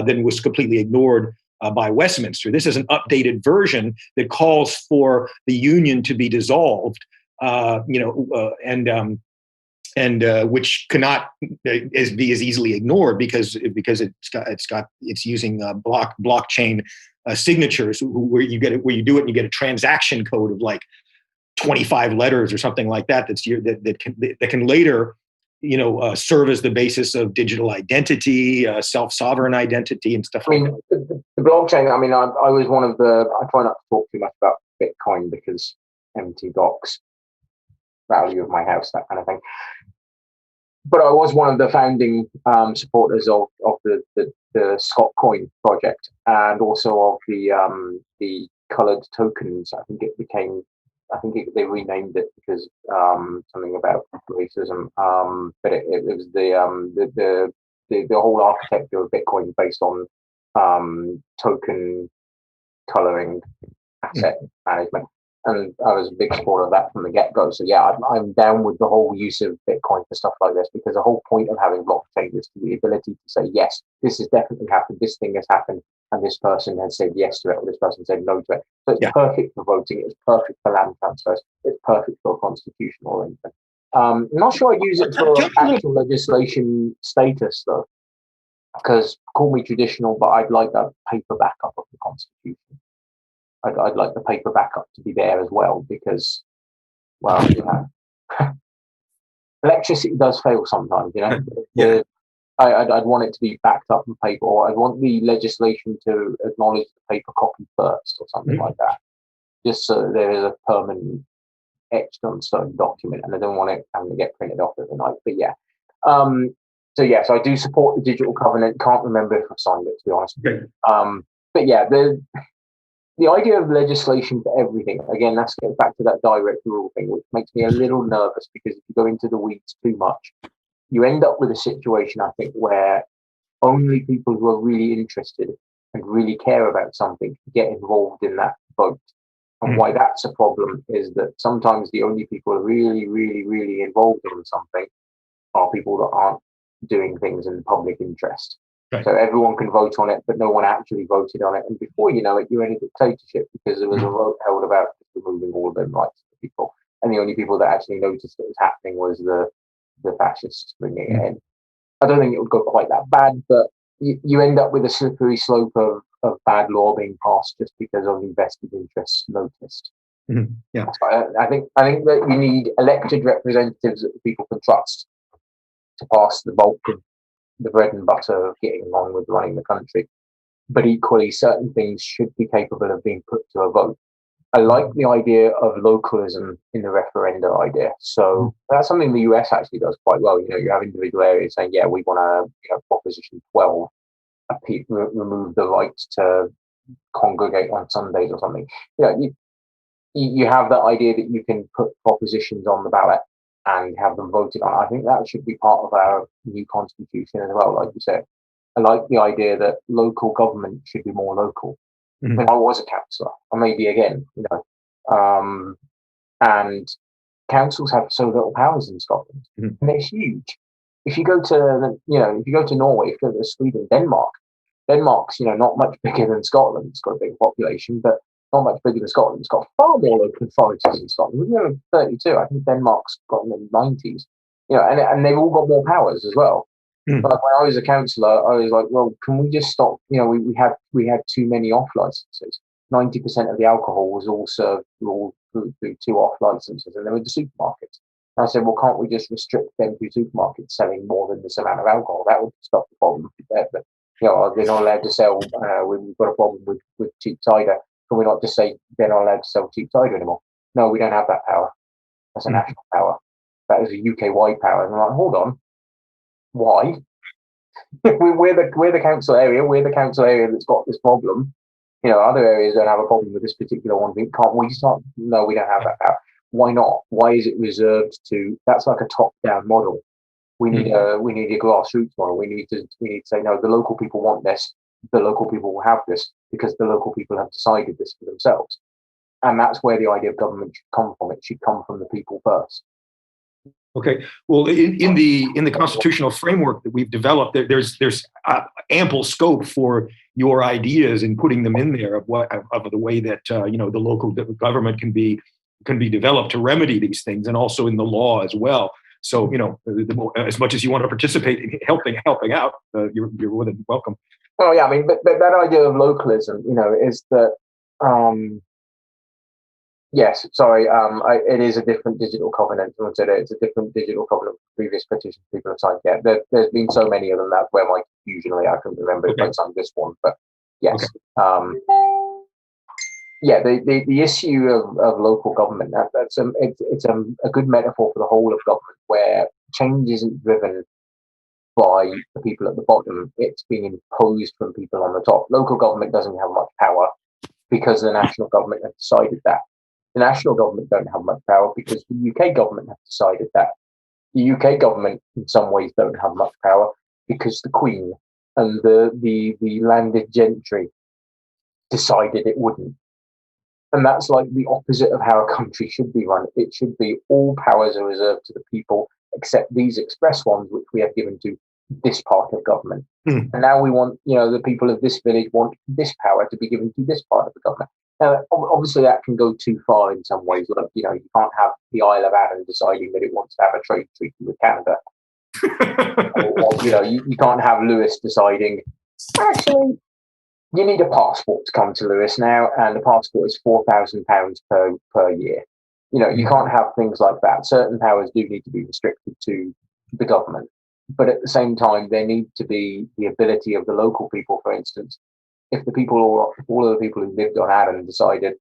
then was completely ignored by Westminster. This is an updated version that calls for the union to be dissolved. Which cannot be as easily ignored because it's using blockchain signatures where you do it and you get a transaction code of like 25 letters or something like that that can later serve as the basis of digital identity, self-sovereign identity, and stuff like that. The blockchain. I mean, I was one of the. I try not to talk too much about Bitcoin because empty docs. Value of my house, that kind of thing. But I was one of the founding supporters of the Scot Coin project, and also of the coloured tokens. I think they renamed it because something about racism. But it was the whole architecture of Bitcoin based on token colouring, asset management. And I was a big supporter of that from the get-go. So yeah, I'm down with the whole use of Bitcoin for stuff like this, because the whole point of having blockchain is the ability to say, yes, this has definitely happened, this thing has happened, and this person has said yes to it, or this person said no to it. So it's perfect for voting, it's perfect for land transfers, it's perfect for constitutional arrangement. I'm not sure I'd use it for actual legislation status though, because call me traditional, but I'd like a paper backup of the Constitution. I'd like the paper backup to be there as well, because, well, electricity does fail sometimes, I'd want it to be backed up in paper, or I'd want the legislation to acknowledge the paper copy first, or something like that, just so that there is a permanent etched on stone document, and I don't want it having to get printed off every night. But yeah, so I do support the digital covenant. Can't remember if I signed it, to be honest. Okay. But yeah, the idea of legislation for everything, again, that's getting back to that direct rule thing, which makes me a little nervous, because if you go into the weeds too much, you end up with a situation, I think, where only people who are really interested and really care about something get involved in that vote. And why that's a problem is that sometimes the only people really, really, really involved in something are people that aren't doing things in the public interest. Right. So everyone can vote on it, but no one actually voted on it. And before you know it, you're in a dictatorship, because there was a vote held about removing all of them rights to people. And the only people that actually noticed it was happening was the fascists bringing it in. I don't think it would go quite that bad, but you end up with a slippery slope of bad law being passed just because only vested interests noticed. Yeah, I think that you need elected representatives that the people can trust to pass the bulk of the bread and butter of getting along with running the country. But equally, certain things should be capable of being put to a vote. I like the idea of localism in the referenda idea. So that's something the US actually does quite well. You know, you have individual areas saying, yeah, we want to, Proposition 12, remove the right to congregate on Sundays or something. You have that idea that you can put propositions on the ballot and have them voted on. I think that should be part of our new constitution as well, like you said. I like the idea that local government should be more local. When I was a councillor, or maybe again, and councils have so little powers in Scotland, and they're huge. If you go to Norway, if you go to Sweden, Denmark's not much bigger than Scotland. It's got a big population, but not much bigger than Scotland. It's got far more local authorities in Scotland. We're 32. I think Denmark's got in the 90s. And they've all got more powers as well. But when I was a councillor, I was like, well, can we just stop? We had too many off licenses. 90% of the alcohol was all served through 2 off licenses, and they were the supermarkets. And I said, well, can't we just restrict them to supermarkets selling more than this amount of alcohol? That would stop the problem there. But they're not allowed to sell. We've got a problem with cheap cider. Can we not just say they're not allowed to sell cheap cider anymore? No, we don't have that power. That's a national power. That is a UK-wide power. And I'm like, hold on. Why? we're the council area. We're the council area that's got this problem. Other areas don't have a problem with this particular one. Can't we start? No, we don't have that power. Why not? Why is it reserved to? That's like a top-down model. We need a grassroots model. We need to say no. The local people want this. The local people will have this because the local people have decided this for themselves. And that's where the idea of government should come from. It should come from the people first. Okay. Well, in the constitutional framework that we've developed, there's ample scope for your ideas and putting them in there of the way that the local government can be developed to remedy these things, and also in the law as well. So as much as you want to participate in helping out, you're more than welcome. Oh yeah, I mean, but that idea of localism, is that. Yes, sorry. It is a different digital covenant. It's a different digital covenant from previous petitions people have signed. Yeah, there's been so many of them that where my confusion, I couldn't remember if I signed this one. But yes, the issue of local government. It's a good metaphor for the whole of government, where change isn't driven by the people at the bottom. It's being imposed from people on the top. Local government doesn't have much power because the national government has decided that. The national government don't have much power because the UK government have decided that. The UK government, in some ways, don't have much power because the Queen and the landed gentry decided it wouldn't. And that's like the opposite of how a country should be run. It should be all powers are reserved to the people, except these express ones, which we have given to this part of government. And now we want, the people of this village want this power to be given to this part of the government. Now, obviously, that can go too far in some ways. Like, you can't have the Isle of Arran deciding that it wants to have a trade treaty with Canada. or you can't have Lewis deciding, actually, you need a passport to come to Lewis now, and the passport is £4,000 per year. You can't have things like that. Certain powers do need to be restricted to the government. But at the same time, there need to be the ability of the local people, for instance. If all of the people who lived on Arran decided,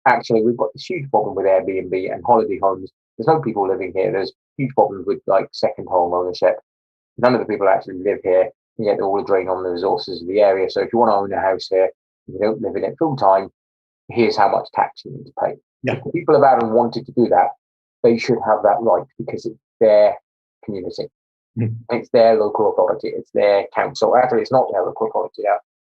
actually, we've got this huge problem with Airbnb and holiday homes. There's no people living here. There's huge problems with second home ownership. None of the people actually live here, and yet they're all drain on the resources of the area. So if you want to own a house here, you don't live in it full time, here's how much tax you need to pay. Yeah. If people of Arran wanted to do that, they should have that right because it's their community. Mm. It's their local authority. It's their council. Actually, it's not their local authority.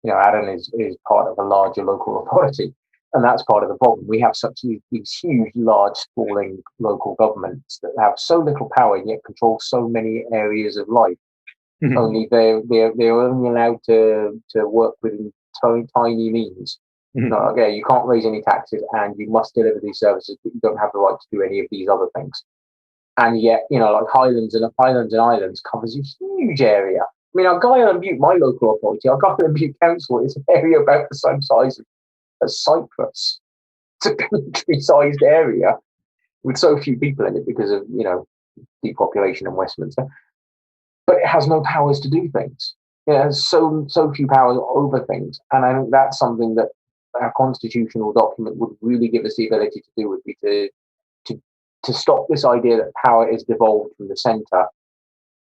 Arran is part of a larger local authority. And that's part of the problem. We have such these huge, large, sprawling local governments that have so little power and yet control so many areas of life. Mm-hmm. Only they're only allowed to work within tiny means. Mm-hmm. No, okay, you can't raise any taxes and you must deliver these services, but you don't have the right to do any of these other things. And yet, like Highlands and Islands covers a huge area. I mean, Argyll and Bute, my local authority, Argyll and Bute Council is an area about the same size as Cyprus. It's a country-sized area with so few people in it because of, depopulation in Westminster. But it has no powers to do things. It has so few powers over things. And I think that's something that our constitutional document would really give us the ability to do, would be to stop this idea that power is devolved from the centre,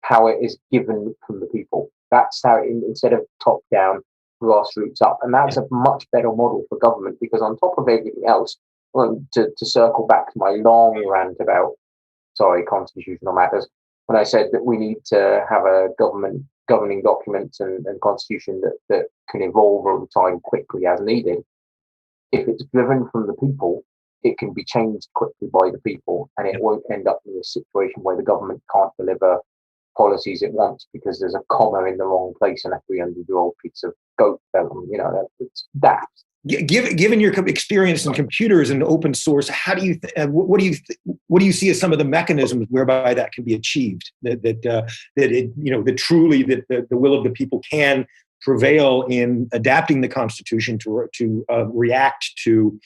power is given from the people. That's how, instead of top down, grassroots up. And that's a much better model for government, because on top of everything else, to circle back to my long rant about, constitutional matters, when I said that we need to have a government governing documents and constitution that can evolve over time quickly as needed. If it's driven from the people, it can be changed quickly by the people, and it won't end up in a situation where the government can't deliver policies it wants because there's a comma in the wrong place in a 300-year-old piece of goat film. It's that. Given your experience in computers and open source, how do you what do you see as some of the mechanisms whereby that can be achieved? That truly the will of the people can prevail in adapting the Constitution to react to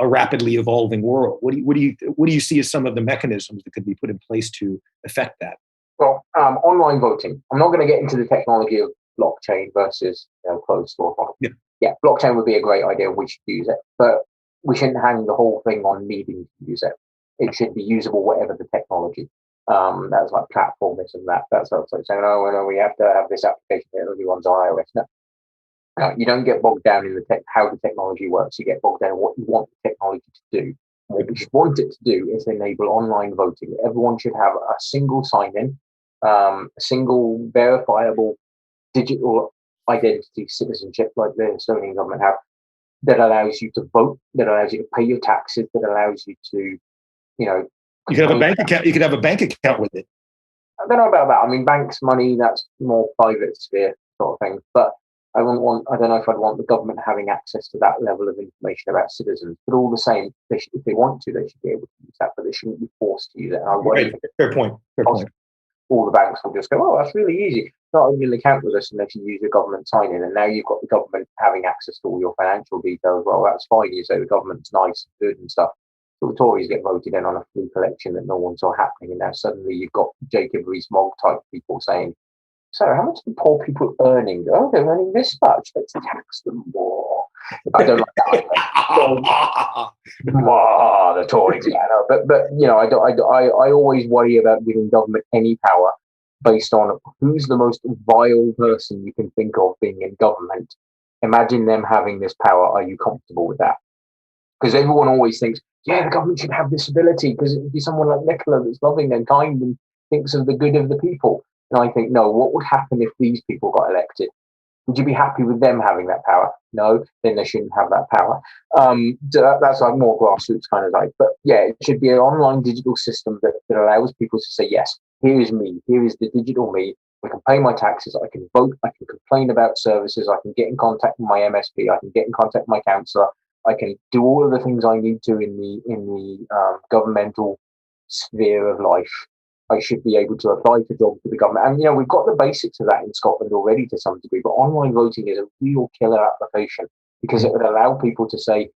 a rapidly evolving world. What do you see as some of the mechanisms that could be put in place to affect that? Well, online voting. I'm not going to get into the technology of blockchain versus closed source model. Yeah, blockchain would be a great idea. We should use it, but we shouldn't hang the whole thing on needing to use it. It should be usable, whatever the technology. That's like platform this and that. That's like saying, no, we have to have this application that only runs on iOS. No, you don't get bogged down in how the technology works. You get bogged down in what you want the technology to do. What you want it to do is enable online voting. Everyone should have a single sign-in, a single verifiable digital identity citizenship like the Estonian government have, that allows you to vote, that allows you to pay your taxes, that allows you to, you could have a bank account. You could have a bank account with it. I don't know about that. I mean, banks, money, that's more private sphere sort of thing. But I don't know if I'd want the government having access to that level of information about citizens. But all the same, if they want to, they should be able to use that, but they shouldn't be forced to use it. And I worry Fair point. All the banks will just go, oh, that's really easy. Not only account with us unless you use your government sign-in, and now you've got the government having access to all your financial details. Well, that's fine. You say the government's nice and good and stuff. So the Tories get voted in on a fluke election that no one saw happening, and now suddenly you've got Jacob Rees-Mogg type people saying, so how much are poor people earning? Oh, they're earning this much. Let's tax them more. I don't like that. The Tories, but I always worry about giving government any power based on who's the most vile person you can think of being in government. Imagine them having this power. Are you comfortable with that? Because everyone always thinks, the government should have this ability because it would be someone like Nicola that's loving and kind and thinks of the good of the people. And I think, no, what would happen if these people got elected? Would you be happy with them having that power? No, then they shouldn't have that power. That's like more grassroots kind of like. But yeah, it should be an online digital system that allows people to say, yes, here is me. Here is the digital me. I can pay my taxes. I can vote. I can complain about services. I can get in contact with my MSP. I can get in contact with my councillor. I can do all of the things I need to in the governmental sphere of life. I should be able to apply for jobs with the government. And, we've got the basics of that in Scotland already to some degree, but online voting is a real killer application because it would allow people to say,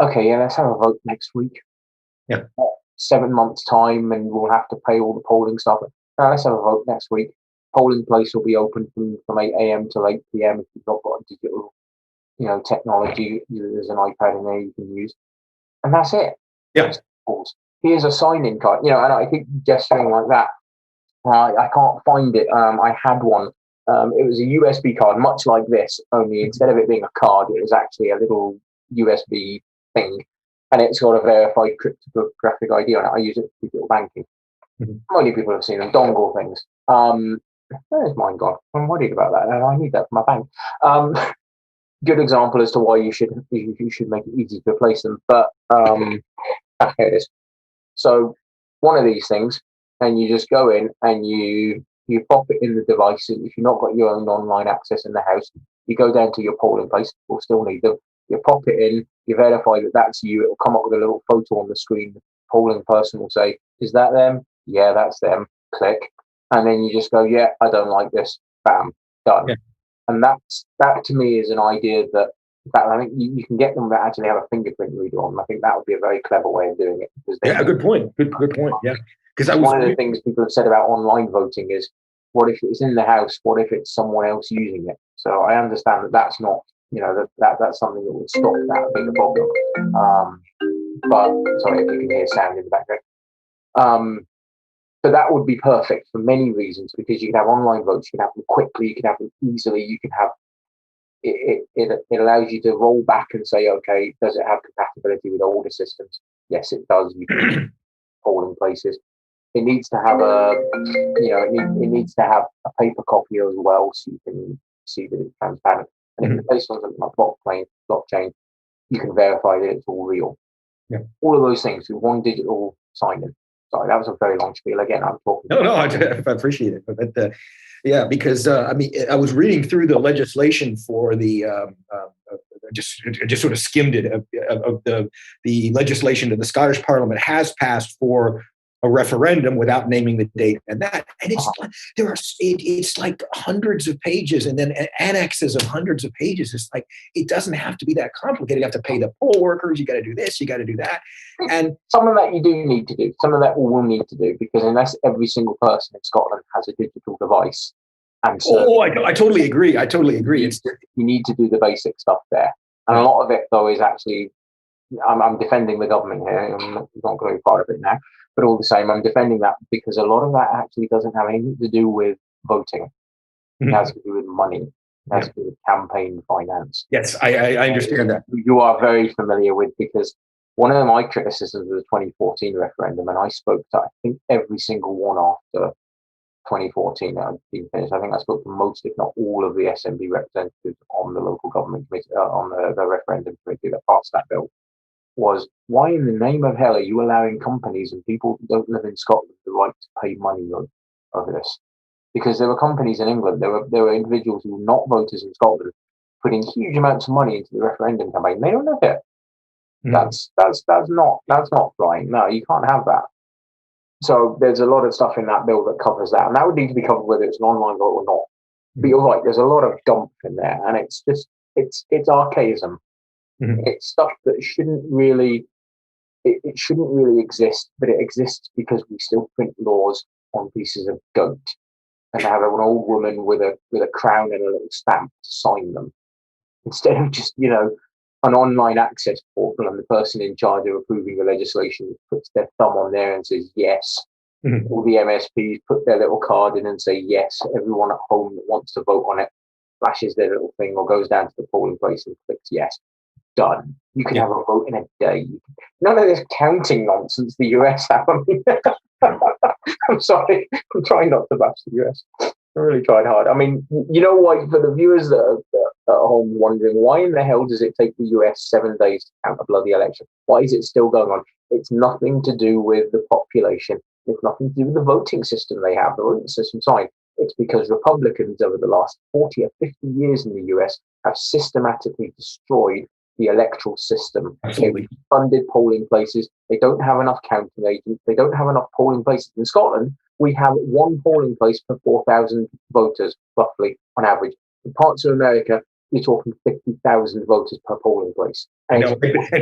okay, let's have a vote next week. Yeah. 7 months' time, and we'll have to pay all the polling stuff. Now, let's have a vote next week. Polling place will be open from 8 a.m. till 8 p.m. if you've not got a digital, technology. There's an iPad in there you can use. And that's it. Yeah. Here's a sign-in card, and I think gesturing like that, I can't find it. I had one. It was a USB card, much like this, only instead of it being a card, it was actually a little USB thing, and it's got a verified cryptographic ID on it. I use it for digital banking. Many people have seen them, dongle things. Where's mine gone? I'm worried about that. I need that for my bank. Good example as to why you should make it easy to replace them. But here it is. So one of these things, and you just go in and you pop it in the device. And if you've not got your own online access in the house, you go down to your polling place. We'll still need them. You pop it in. You verify that that's you. It will come up with a little photo on the screen. The polling person will say, "Is that them?" "Yeah, that's them." Click, and then you just go, "Yeah, I don't like this." Bam, done. Yeah. And that to me is an idea that I think you can get them that actually have a fingerprint reader on. I think that would be a very clever way of doing it. Because good point. Good point. Yeah, because one of the things people have said about online voting is, what if it's in the house? What if it's someone else using it? So I understand that that's not, that's something that would stop that being a problem. But sorry if you can hear sound in the background. But that would be perfect for many reasons, because you can have online votes, you can have them quickly, you can have them easily, you can have it allows you to roll back and say, okay, does it have compatibility with older systems? Yes, it does. You can polling places. It needs to have it needs to have a paper copy as well, so you can see that it's transparent. And if it's based on something like blockchain, you can verify that it's all real. Yeah. All of those things with one digital sign-in. Sorry, that was a very long spiel. Again, I'm talking. No, I appreciate it. But yeah, because I was reading through the legislation for the just sort of skimmed it of the legislation that the Scottish Parliament has passed for a referendum without naming the date, and it's it's like hundreds of pages, and then annexes of hundreds of pages. It's like, it doesn't have to be that complicated. You have to pay the poll workers. You got to do this. You got to do that. And some of that you do need to do. Some of that we will need to do, because unless every single person in Scotland has a digital device, and so I totally agree. You need to do the basic stuff there, and a lot of it though is actually. I'm defending the government here. I'm not going to be part of it now. But all the same, I'm defending that because a lot of that actually doesn't have anything to do with voting. It has to do with money. It has to do with campaign finance. Yes, I understand that. You are very familiar with, because one of my criticisms of the 2014 referendum, and I spoke to, I think, every single one after 2014 that I've been finished. I think I spoke to most, if not all, of the SNP representatives on the local government committee, on the referendum committee that passed that bill. Was, why in the name of hell are you allowing companies and people who don't live in Scotland the right to pay money over this? Because there were companies in England, there were individuals who were not voters in Scotland putting huge amounts of money into the referendum campaign. They don't have it. That's not flying. No, you can't have that. So there's a lot of stuff in that bill that covers that, and that would need to be covered whether it's an online vote or not. But you're right, there's a lot of dump in there, and it's just it's archaism. It's stuff that shouldn't really exist, but it exists because we still print laws on pieces of goat and have an old woman with a crown and a little stamp to sign them, instead of just an online access portal and the person in charge of approving the legislation puts their thumb on there and says yes. All the MSPs put their little card in and say yes. Everyone at home that wants to vote on it flashes their little thing or goes down to the polling place and clicks yes. Done. You can have a vote in a day. None of this counting nonsense the US have. I mean, I'm sorry. I'm trying not to bash the US. I really tried hard. I mean, you know why? For the viewers that are at home wondering, why in the hell does it take the US 7 days to count a bloody election? Why is it still going on? It's nothing to do with the population. It's nothing to do with the voting system they have. The voting system's fine. It's because Republicans over the last 40 or 50 years in the US have systematically destroyed the electoral system. Absolutely. They've funded polling places. They don't have enough counting agents. They don't have enough polling places. In Scotland, we have one polling place per 4,000 voters, roughly, on average. In parts of America, you're talking 50,000 voters per polling place. And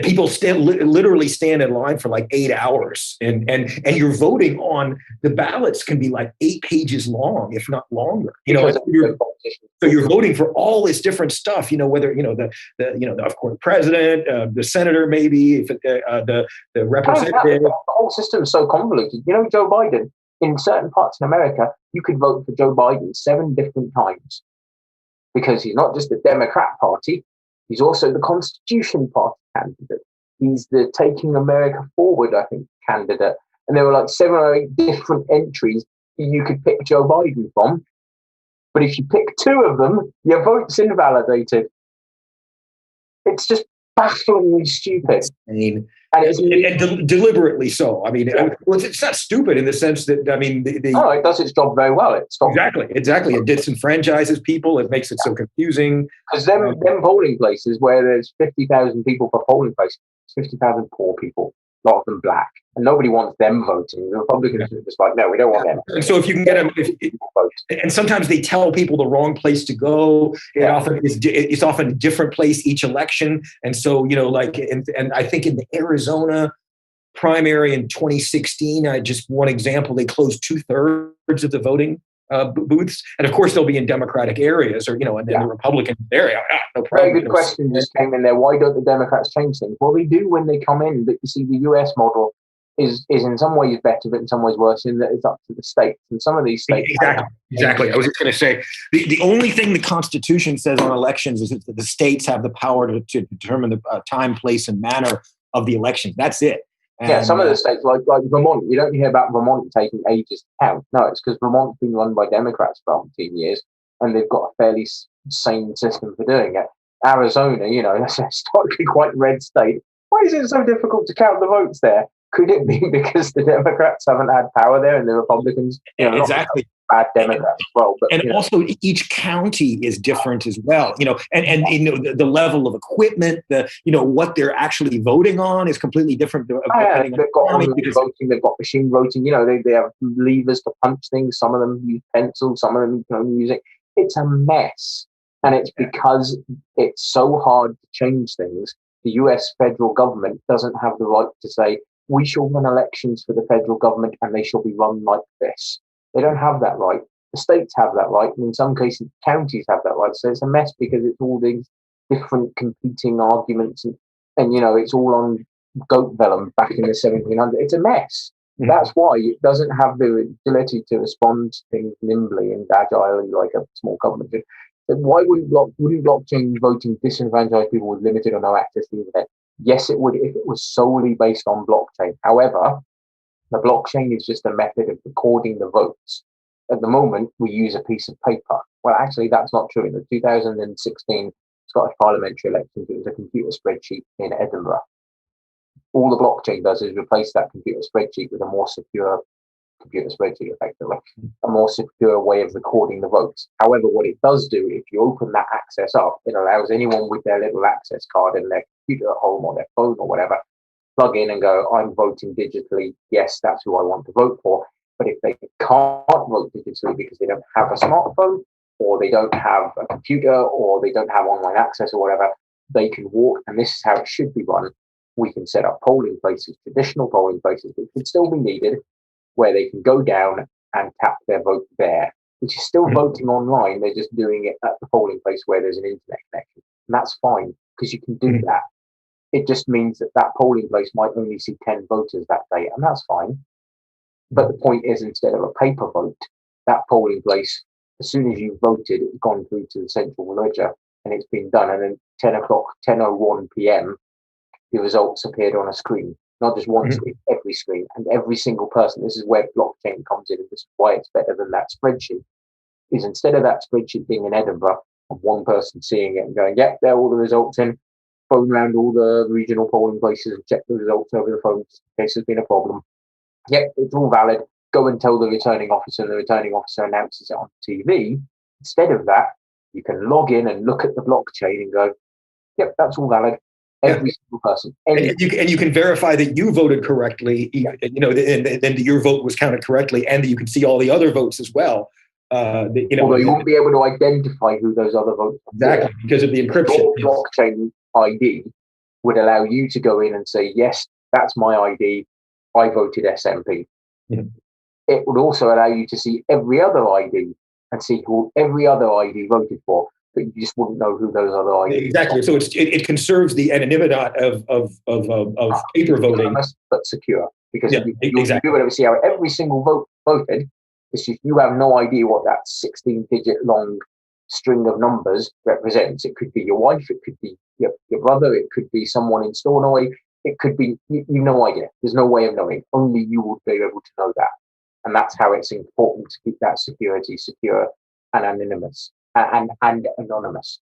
people literally stand in line for like 8 hours, and you're voting on the ballots can be like 8 pages long, if not longer. So you're voting for all this different stuff. Whether the of course president, the senator, maybe if the representative. The whole system is so convoluted. Joe Biden, in certain parts in America, you could vote for Joe Biden 7 different times, because he's not just the Democrat Party. He's also the Constitution Party candidate. He's the Taking America Forward, I think, candidate. And there were like 7 or 8 different entries you could pick Joe Biden from. But if you pick 2 of them, your vote's invalidated. It's just bafflingly stupid. I mean, and it's deliberately so. I mean, well, it's not stupid in the sense that, I mean, no, it does its job very well. It stops exactly. It disenfranchises people. It makes it so confusing. Because them polling places where there's 50,000 people per polling place, 50,000 poor people, a lot of them black, and nobody wants them voting. The Republicans are just like, no, we don't want them. And so if you can get them, and sometimes they tell people the wrong place to go. It's often a different place each election. And so, you know, like, and I think in the Arizona primary in 2016, just one example, they closed 2/3 of the voting booths. And of course, they'll be in Democratic areas, or, you know, and then the Republican area. No problem. Very good question just came in there. Why don't the Democrats change things? Well, they do when they come in. But you see, the US model is in some ways better, but in some ways worse, in that it's up to the states. And some of these states... Exactly. I was just going to say, the only thing the Constitution says on elections is that the states have the power to determine the time, place, and manner of the elections. That's it. And some of the states, like Vermont, you don't hear about Vermont taking ages to count. No, it's because Vermont's been run by Democrats for 15 years, and they've got a fairly sane system for doing it. Arizona, you know, that's a historically quite red state. Why is it so difficult to count the votes there? Could it be because the Democrats haven't had power there and the Republicans, you know, exactly, bad Democrats as well? But, and also each county is different as well, you know, and you know, the level of equipment, you know, what they're actually voting on is completely different. They've got online voting, they've got machine voting, you know, they have levers to punch things. Some of them use pencils, some of them can only use it. It's a mess. And it's because it's so hard to change things. The US federal government doesn't have the right to say, we shall run elections for the federal government and they shall be run like this. They don't have that right. The states have that right, and in some cases, counties have that right. So it's a mess because it's all these different competing arguments, and you know, it's all on goat vellum back in the 1700s. It's a mess. Mm-hmm. That's why it doesn't have the ability to respond to things nimbly and agilely like a small government. Why wouldn't blockchain voting disenfranchise people with limited or no access to the internet? Yes, it would if it was solely based on blockchain. However, the blockchain is just a method of recording the votes. At the moment, we use a piece of paper. Well, actually, that's not true. In the 2016 Scottish parliamentary elections, it was a computer spreadsheet in Edinburgh. All the blockchain does is replace that computer spreadsheet with a more secure computer spreadsheet, effectively, a more secure way of recording the votes. However, what it does do, if you open that access up, it allows anyone with their little access card in their computer at home or their phone or whatever, plug in and go, I'm voting digitally. Yes, that's who I want to vote for. But if they can't vote digitally because they don't have a smartphone, or they don't have a computer, or they don't have online access or whatever, they can walk, and this is how it should be run. We can set up polling places, traditional polling places, which would still be needed, where they can go down and tap their vote there, which is still voting online. They're just doing it at the polling place where there's an internet connection. And that's fine, because you can do that. It just means that that polling place might only see 10 voters that day, and that's fine. But the point is, instead of a paper vote, that polling place, as soon as you've voted, it's gone through to the central ledger, and it's been done. And then 10:01 p.m., the results appeared on a screen. Not just one screen, every screen, and every single person. This is where blockchain comes in, and this is why it's better than that spreadsheet. Is instead of that spreadsheet being in Edinburgh and one person seeing it and going, yep, there are all the results in, phone around all the regional polling places and check the results over the phone in case there's been a problem. Yep, it's all valid. Go and tell the returning officer, and the returning officer announces it on TV. Instead of that, you can log in and look at the blockchain and go, yep, that's all valid. Every single person. And you can verify that you voted correctly, you know, and then your vote was counted correctly, and that you can see all the other votes as well. You know, although you won't be able to identify who those other votes are. Exactly, because of the encryption. Your blockchain ID would allow you to go in and say, yes, that's my ID. I voted SNP. It would also allow you to see every other ID and see who every other ID voted for. But you just wouldn't know who those other IDs exactly. So it conserves the anonymity of paper voting, but secure, because you'll be able to see how every single vote voted. It's just you have no idea what that 16-digit long string of numbers represents. It could be your wife, it could be your brother, it could be someone in Stornoway, it could be, you've no idea. There's no way of knowing. Only you will be able to know that. And that's how it's important to keep that security secure and anonymous and anonymous.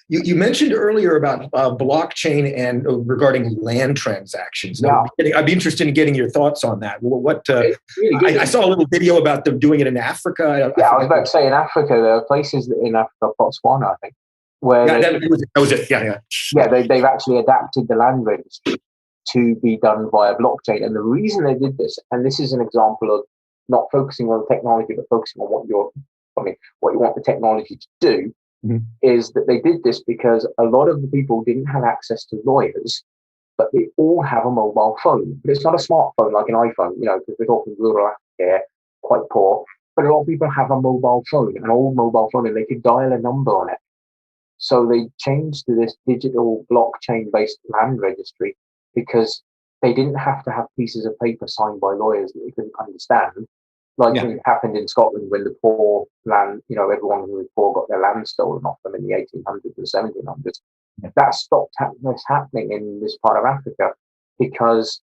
You mentioned earlier about blockchain and regarding land transactions. Yeah. I'd be interested in getting your thoughts on that. What really I saw a little video about them doing it in Africa. I was about to say in Africa, there are places in Africa, Botswana, I think, where that was it. They've actually adapted the land registry to be done via blockchain. And the reason they did this, and this is an example of not focusing on technology, but focusing on what you want the technology to do, is that they did this because a lot of the people didn't have access to lawyers, but they all have a mobile phone. But it's not a smartphone like an iPhone, because we're talking rural Africa here, quite poor. But a lot of people have a mobile phone, an old mobile phone, and they could dial a number on it. So they changed to this digital blockchain-based land registry because they didn't have to have pieces of paper signed by lawyers that they couldn't understand. Like it happened in Scotland when the poor land, everyone who was poor got their land stolen off them in the 1800s and 1700s. That stopped happening in this part of Africa because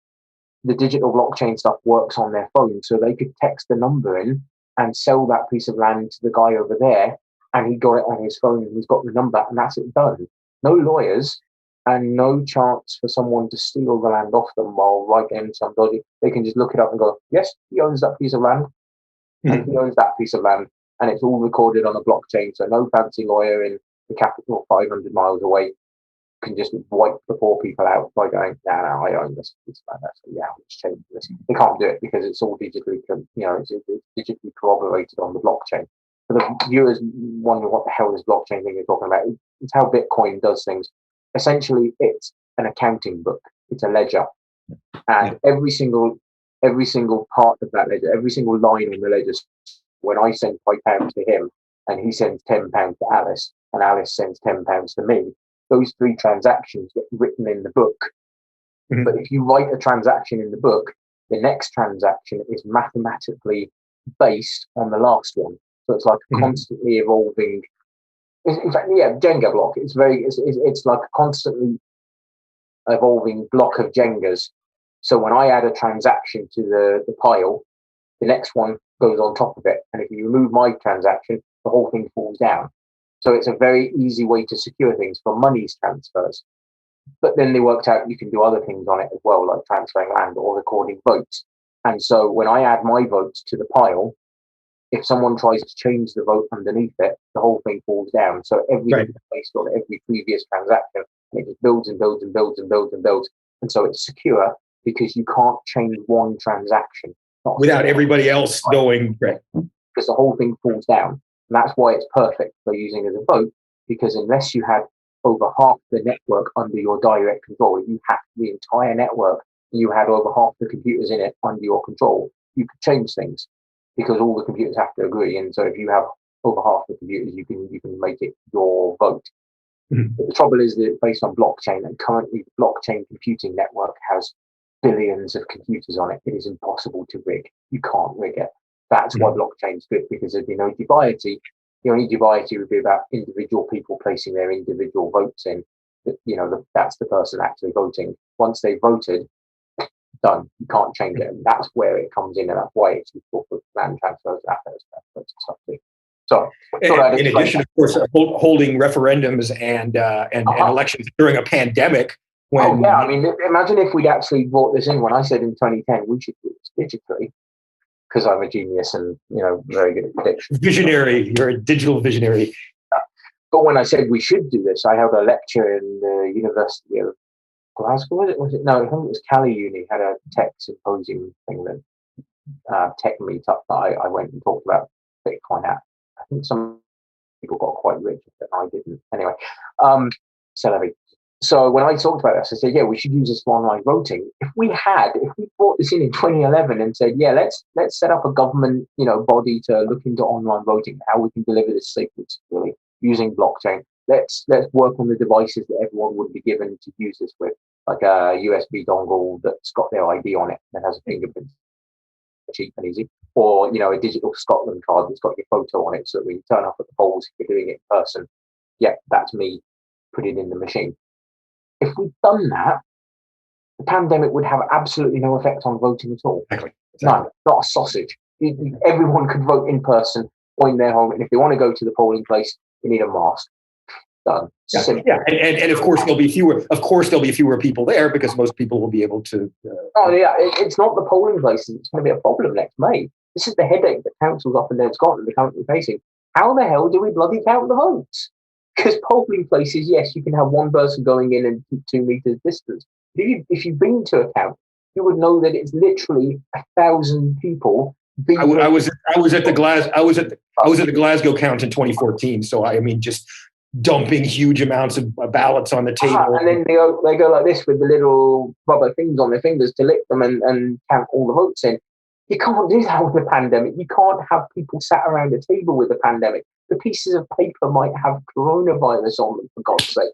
the digital blockchain stuff works on their phone. So they could text the number in and sell that piece of land to the guy over there, and he got it on his phone and he's got the number, and that's it done. No lawyers and no chance for someone to steal the land off them while writing some dodgy. They can just look it up and go, yes, he owns that piece of land. And he owns that piece of land, and it's all recorded on a blockchain. So no fancy lawyer in the capital 500 miles away can just wipe the poor people out by going, no, I own this piece of land. So let's change this. They can't do it because it's all digitally, it's digitally corroborated on the blockchain. For the viewers wondering what the hell this blockchain thing you're talking about, it's how Bitcoin does things. Essentially, it's an accounting book. It's a ledger, and every single part of that ledger, every single line on the ledger, when I send £5 to him and he sends £10 to Alice and Alice sends £10 to me, those three transactions get written in the book. But if you write a transaction in the book, the next transaction is mathematically based on the last one. So it's like a constantly evolving. In fact, Jenga block. It's like a constantly evolving block of Jengas. So when I add a transaction to the pile, the next one goes on top of it. And if you remove my transaction, the whole thing falls down. So it's a very easy way to secure things for money transfers. But then they worked out you can do other things on it as well, like transferring land or recording votes. And so when I add my votes to the pile, if someone tries to change the vote underneath it, the whole thing falls down. So everything is based on every previous transaction. And it just builds and builds and builds and builds and builds. And so it's secure because you can't change one transaction without everybody else knowing. Because the whole thing falls down. And that's why it's perfect for using as a vote, because unless you had over half the network under your direct control, if you hacked the entire network and you had over half the computers in it under your control, you could change things because all the computers have to agree. And so if you have over half the computers, you can make it your vote. But the trouble is that based on blockchain, and currently the blockchain computing network has billions of computers on it. It is impossible to rig. You can't rig it. That's why blockchain's good, because there'd be no dubiety. The only dubiety would be about individual people placing their individual votes in. That's the person actually voting. Once they've voted, done. You can't change it. And that's where it comes in, and that's why it's useful for land transfers, assets transfers, and stuff too. So, in addition, of course, holding referendums and elections during a pandemic. Imagine if we'd actually brought this in. When I said in 2010 we should do this digitally, because I'm a genius and very good at prediction. Visionary, you're a digital visionary. But when I said we should do this, I held a lecture in the University of Glasgow. Was it? No, I think it was Cali Uni. Had a tech symposium thing, that tech meetup that I went and talked about Bitcoin at. I think some people got quite rich, but I didn't. Anyway, so when I talked about this, I said, we should use this for online voting. If we brought this in 2011 and said, let's set up a government, body to look into online voting, how we can deliver this safely, securely using blockchain. Let's work on the devices that everyone would be given to use this with, like a USB dongle that's got their ID on it and has a fingerprint, cheap and easy, or a digital Scotland card that's got your photo on it, so that when you turn up at the polls, if you're doing it in person, that's me, put it in the machine. If we'd done that, the pandemic would have absolutely no effect on voting at all. Exactly. None, not a sausage. Everyone could vote in person or in their home, and if they want to go to the polling place, you need a mask. Done. Yeah. And of course there'll be fewer. Of course there'll be fewer people there because most people will be able to. Oh yeah, it's not the polling places. It's going to be a problem next May. This is the headache that councils up and down Scotland are currently facing. How the hell do we bloody count the votes? Because polling places, yes, you can have one person going in and keep 2 meters distance. If you've been to a count, you would know that it's literally 1,000 people. I was at the Glasgow count in 2014. So I mean, just dumping huge amounts of ballots on the table. And then they go like this with the little rubber things on their fingers to lick them and count all the votes in. You can't do that with a pandemic. You can't have people sat around a table with a pandemic. The pieces of paper might have coronavirus on them, for God's sake.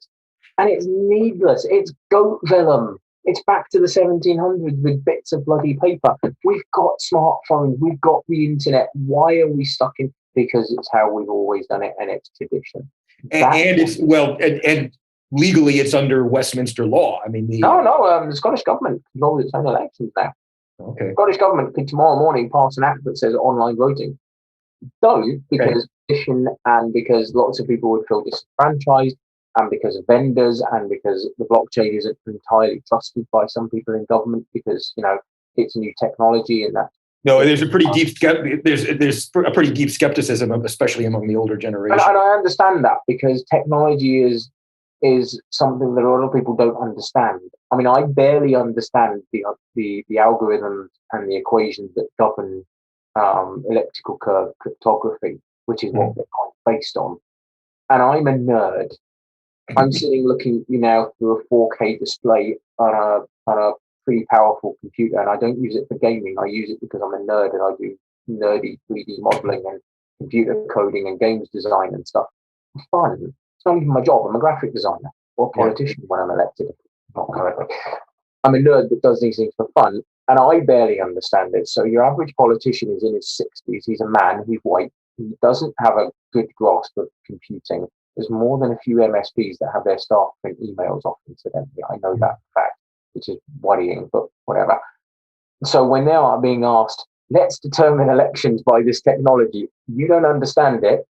And it's needless. It's goat vellum. It's back to the 1700s with bits of bloody paper. We've got smartphones. We've got the internet. Why are we stuck in? Because it's how we've always done it, and it's tradition. And it's and legally it's under Westminster law. I mean, the Scottish government controls its own elections now. Okay. The Scottish government could tomorrow morning pass an act that says online voting. Don't, because tradition and because lots of people would feel disenfranchised, and because of vendors, and because the blockchain isn't entirely trusted by some people in government because it's new technology and that. No, there's a pretty deep there's a pretty deep skepticism, especially among the older generation. And I understand that because technology is something that a lot of people don't understand. I mean, I barely understand the algorithms and the equations that govern elliptical curve cryptography, which is what Bitcoin's based on. And I'm a nerd. I'm sitting looking now through a 4K display on a pretty powerful computer, and I don't use it for gaming. I use it because I'm a nerd and I do nerdy 3D modeling and computer coding and games design and stuff. It's fun. It's not even my job. I'm a graphic designer or a politician when I'm elected, not currently. I'm a nerd that does these things for fun, and I barely understand it. So your average politician is in his 60s. He's a man. He's white. He doesn't have a good grasp of computing. There's more than a few MSPs that have their staff print emails off incidentally. I know that fact, which is worrying, but whatever. So when they are being asked, let's determine elections by this technology, you don't understand it.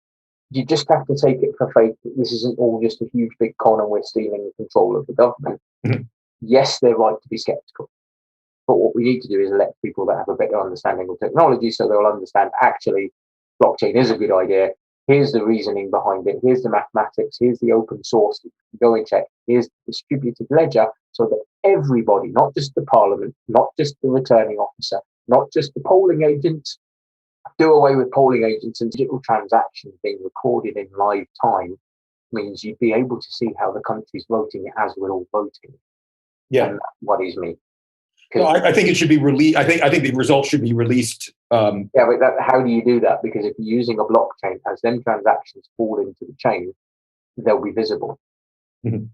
You just have to take it for faith that this isn't all just a huge big con and we're stealing control of the government. Mm-hmm. Yes, they're right to be skeptical. But what we need to do is let people that have a better understanding of technology so they'll understand actually blockchain is a good idea. Here's the reasoning behind it. Here's the mathematics. Here's the open source. You can go and check. Here's the distributed ledger so that everybody, not just the parliament, not just the returning officer, not just the polling agents, do away with polling agents and digital transactions being recorded in live time means you'd be able to see how the country's voting as we're all voting. Yeah. And that worries me. No, I think it should be released. I think the results should be released. Yeah, but how do you do that? Because if you're using a blockchain, as then transactions fall into the chain, they'll be visible. Mm-hmm.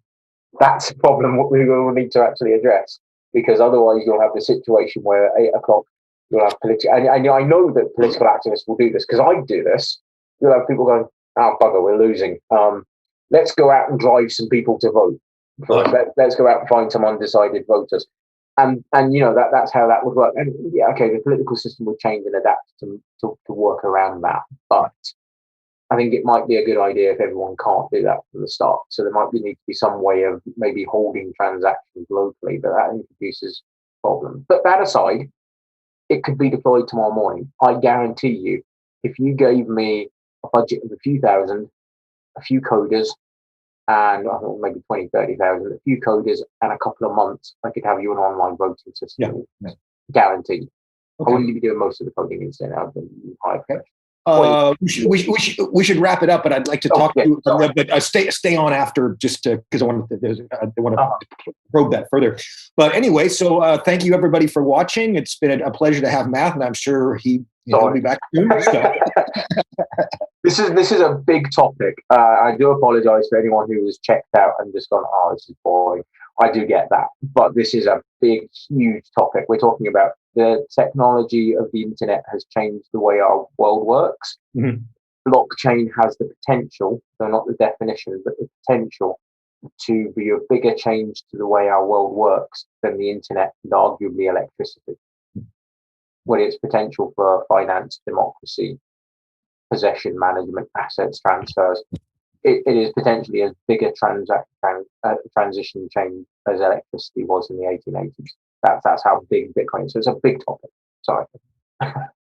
That's a problem what we will need to actually address, because otherwise you'll have the situation where at 8 o'clock you'll have political. And I know that political activists will do this because I do this. You'll have people going, "Oh bugger, we're losing. Let's go out and drive some people to vote. Let's go out and find some undecided voters." And that's how that would work. And yeah, okay, the political system would change and adapt to work around that. But I think it might be a good idea if everyone can't do that from the start. So there might need to be some way of maybe holding transactions locally, but that introduces problems. But that aside, it could be deployed tomorrow morning. I guarantee you, if you gave me a budget of a few thousand, a few coders, and I think maybe 20, 30,000, a few coders and a couple of months, I could have you an online voting system. Yeah. Guaranteed. Okay. I wouldn't be doing most of the coding instead. I've been high pressure. We should wrap it up, but I'd like to talk to you. But stay on after, just because I want to probe that further. But anyway, so thank you everybody for watching. It's been a pleasure to have Matt, and I'm sure he'll be back soon. So. This is a big topic. I do apologize for anyone who was checked out and just gone, "Oh, this is boring." I do get that, but this is a big, huge topic. We're talking about the technology of the internet has changed the way our world works. Mm-hmm. Blockchain has the potential, though not the definition, but the potential to be a bigger change to the way our world works than the internet and arguably electricity, with its potential for finance, democracy, possession management, assets transfers. It is potentially as big a transition change as electricity was in the 1880s. That's how big Bitcoin is. So it's a big topic. Sorry.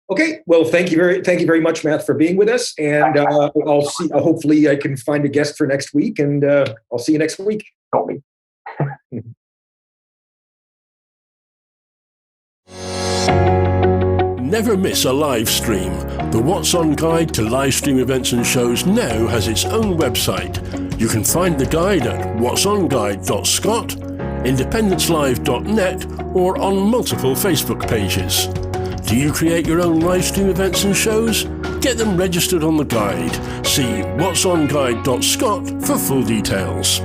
Okay, well, thank you very much, Matt, for being with us, and I'll see. Hopefully, I can find a guest for next week, and I'll see you next week. Got me. Never miss a live stream. The What's On guide to live stream events and shows now has its own website. You can find the guide at whatsonguide.scot, independencelive.net, or on multiple Facebook pages. Do you create your own live stream events and shows? Get them registered on the guide. See whatsonguide.scot for full details.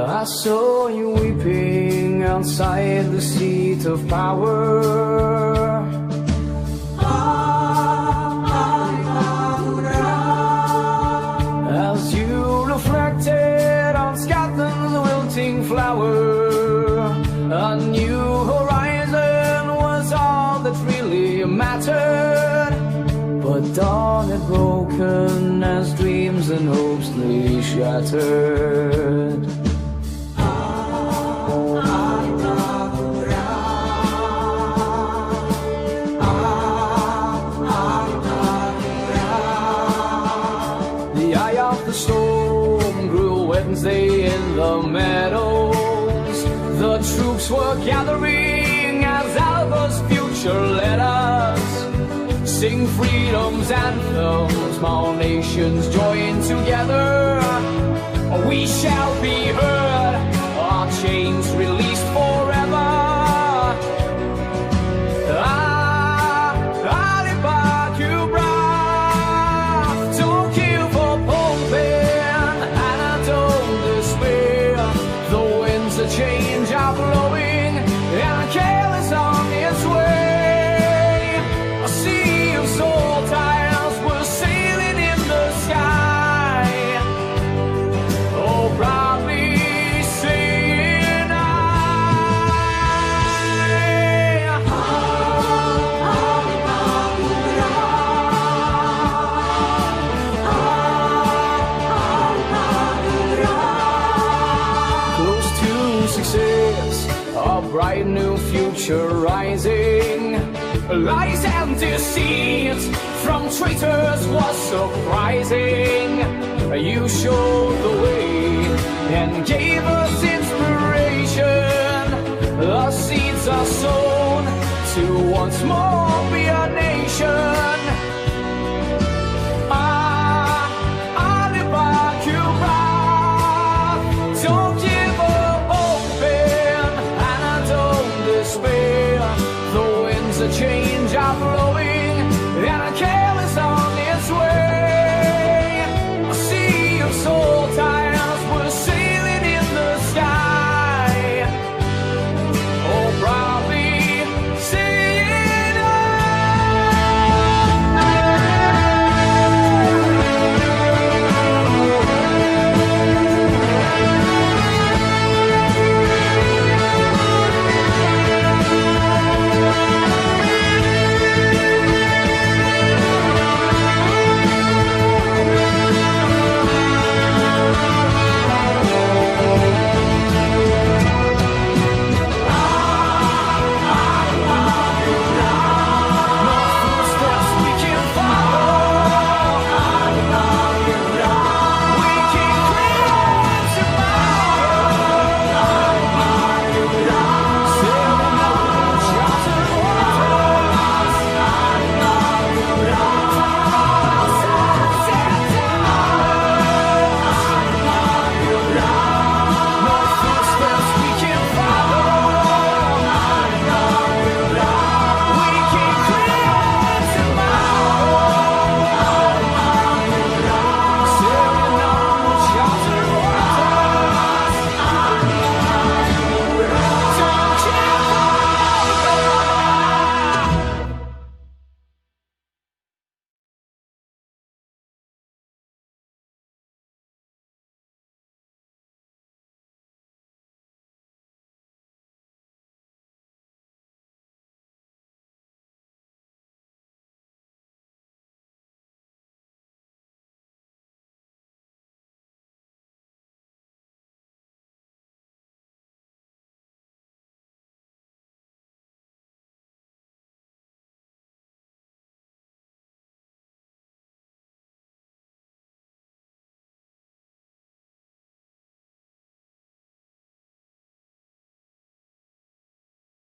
I saw you weeping outside the seat of power. As you reflected on Scotland's wilting flower, a new horizon was all that really mattered. But dawn had broken as dreams and hopes lay shattered. Storm grew Wednesday in the meadows. The troops were gathering as ALBA's future led us. Sing freedom's anthems, all nations join together. We shall be heard, our chains released forever. Change are blowing and careless on its way. A sea of soul tiles were sailing in the sky. Oh, proudly saying success, a bright new future rising. Lies and deceit from traitors was surprising. You showed the way and gave us inspiration. The seeds are sown to once more be a nation. Don't give up open, and I don't despair. The winds of change are blowing.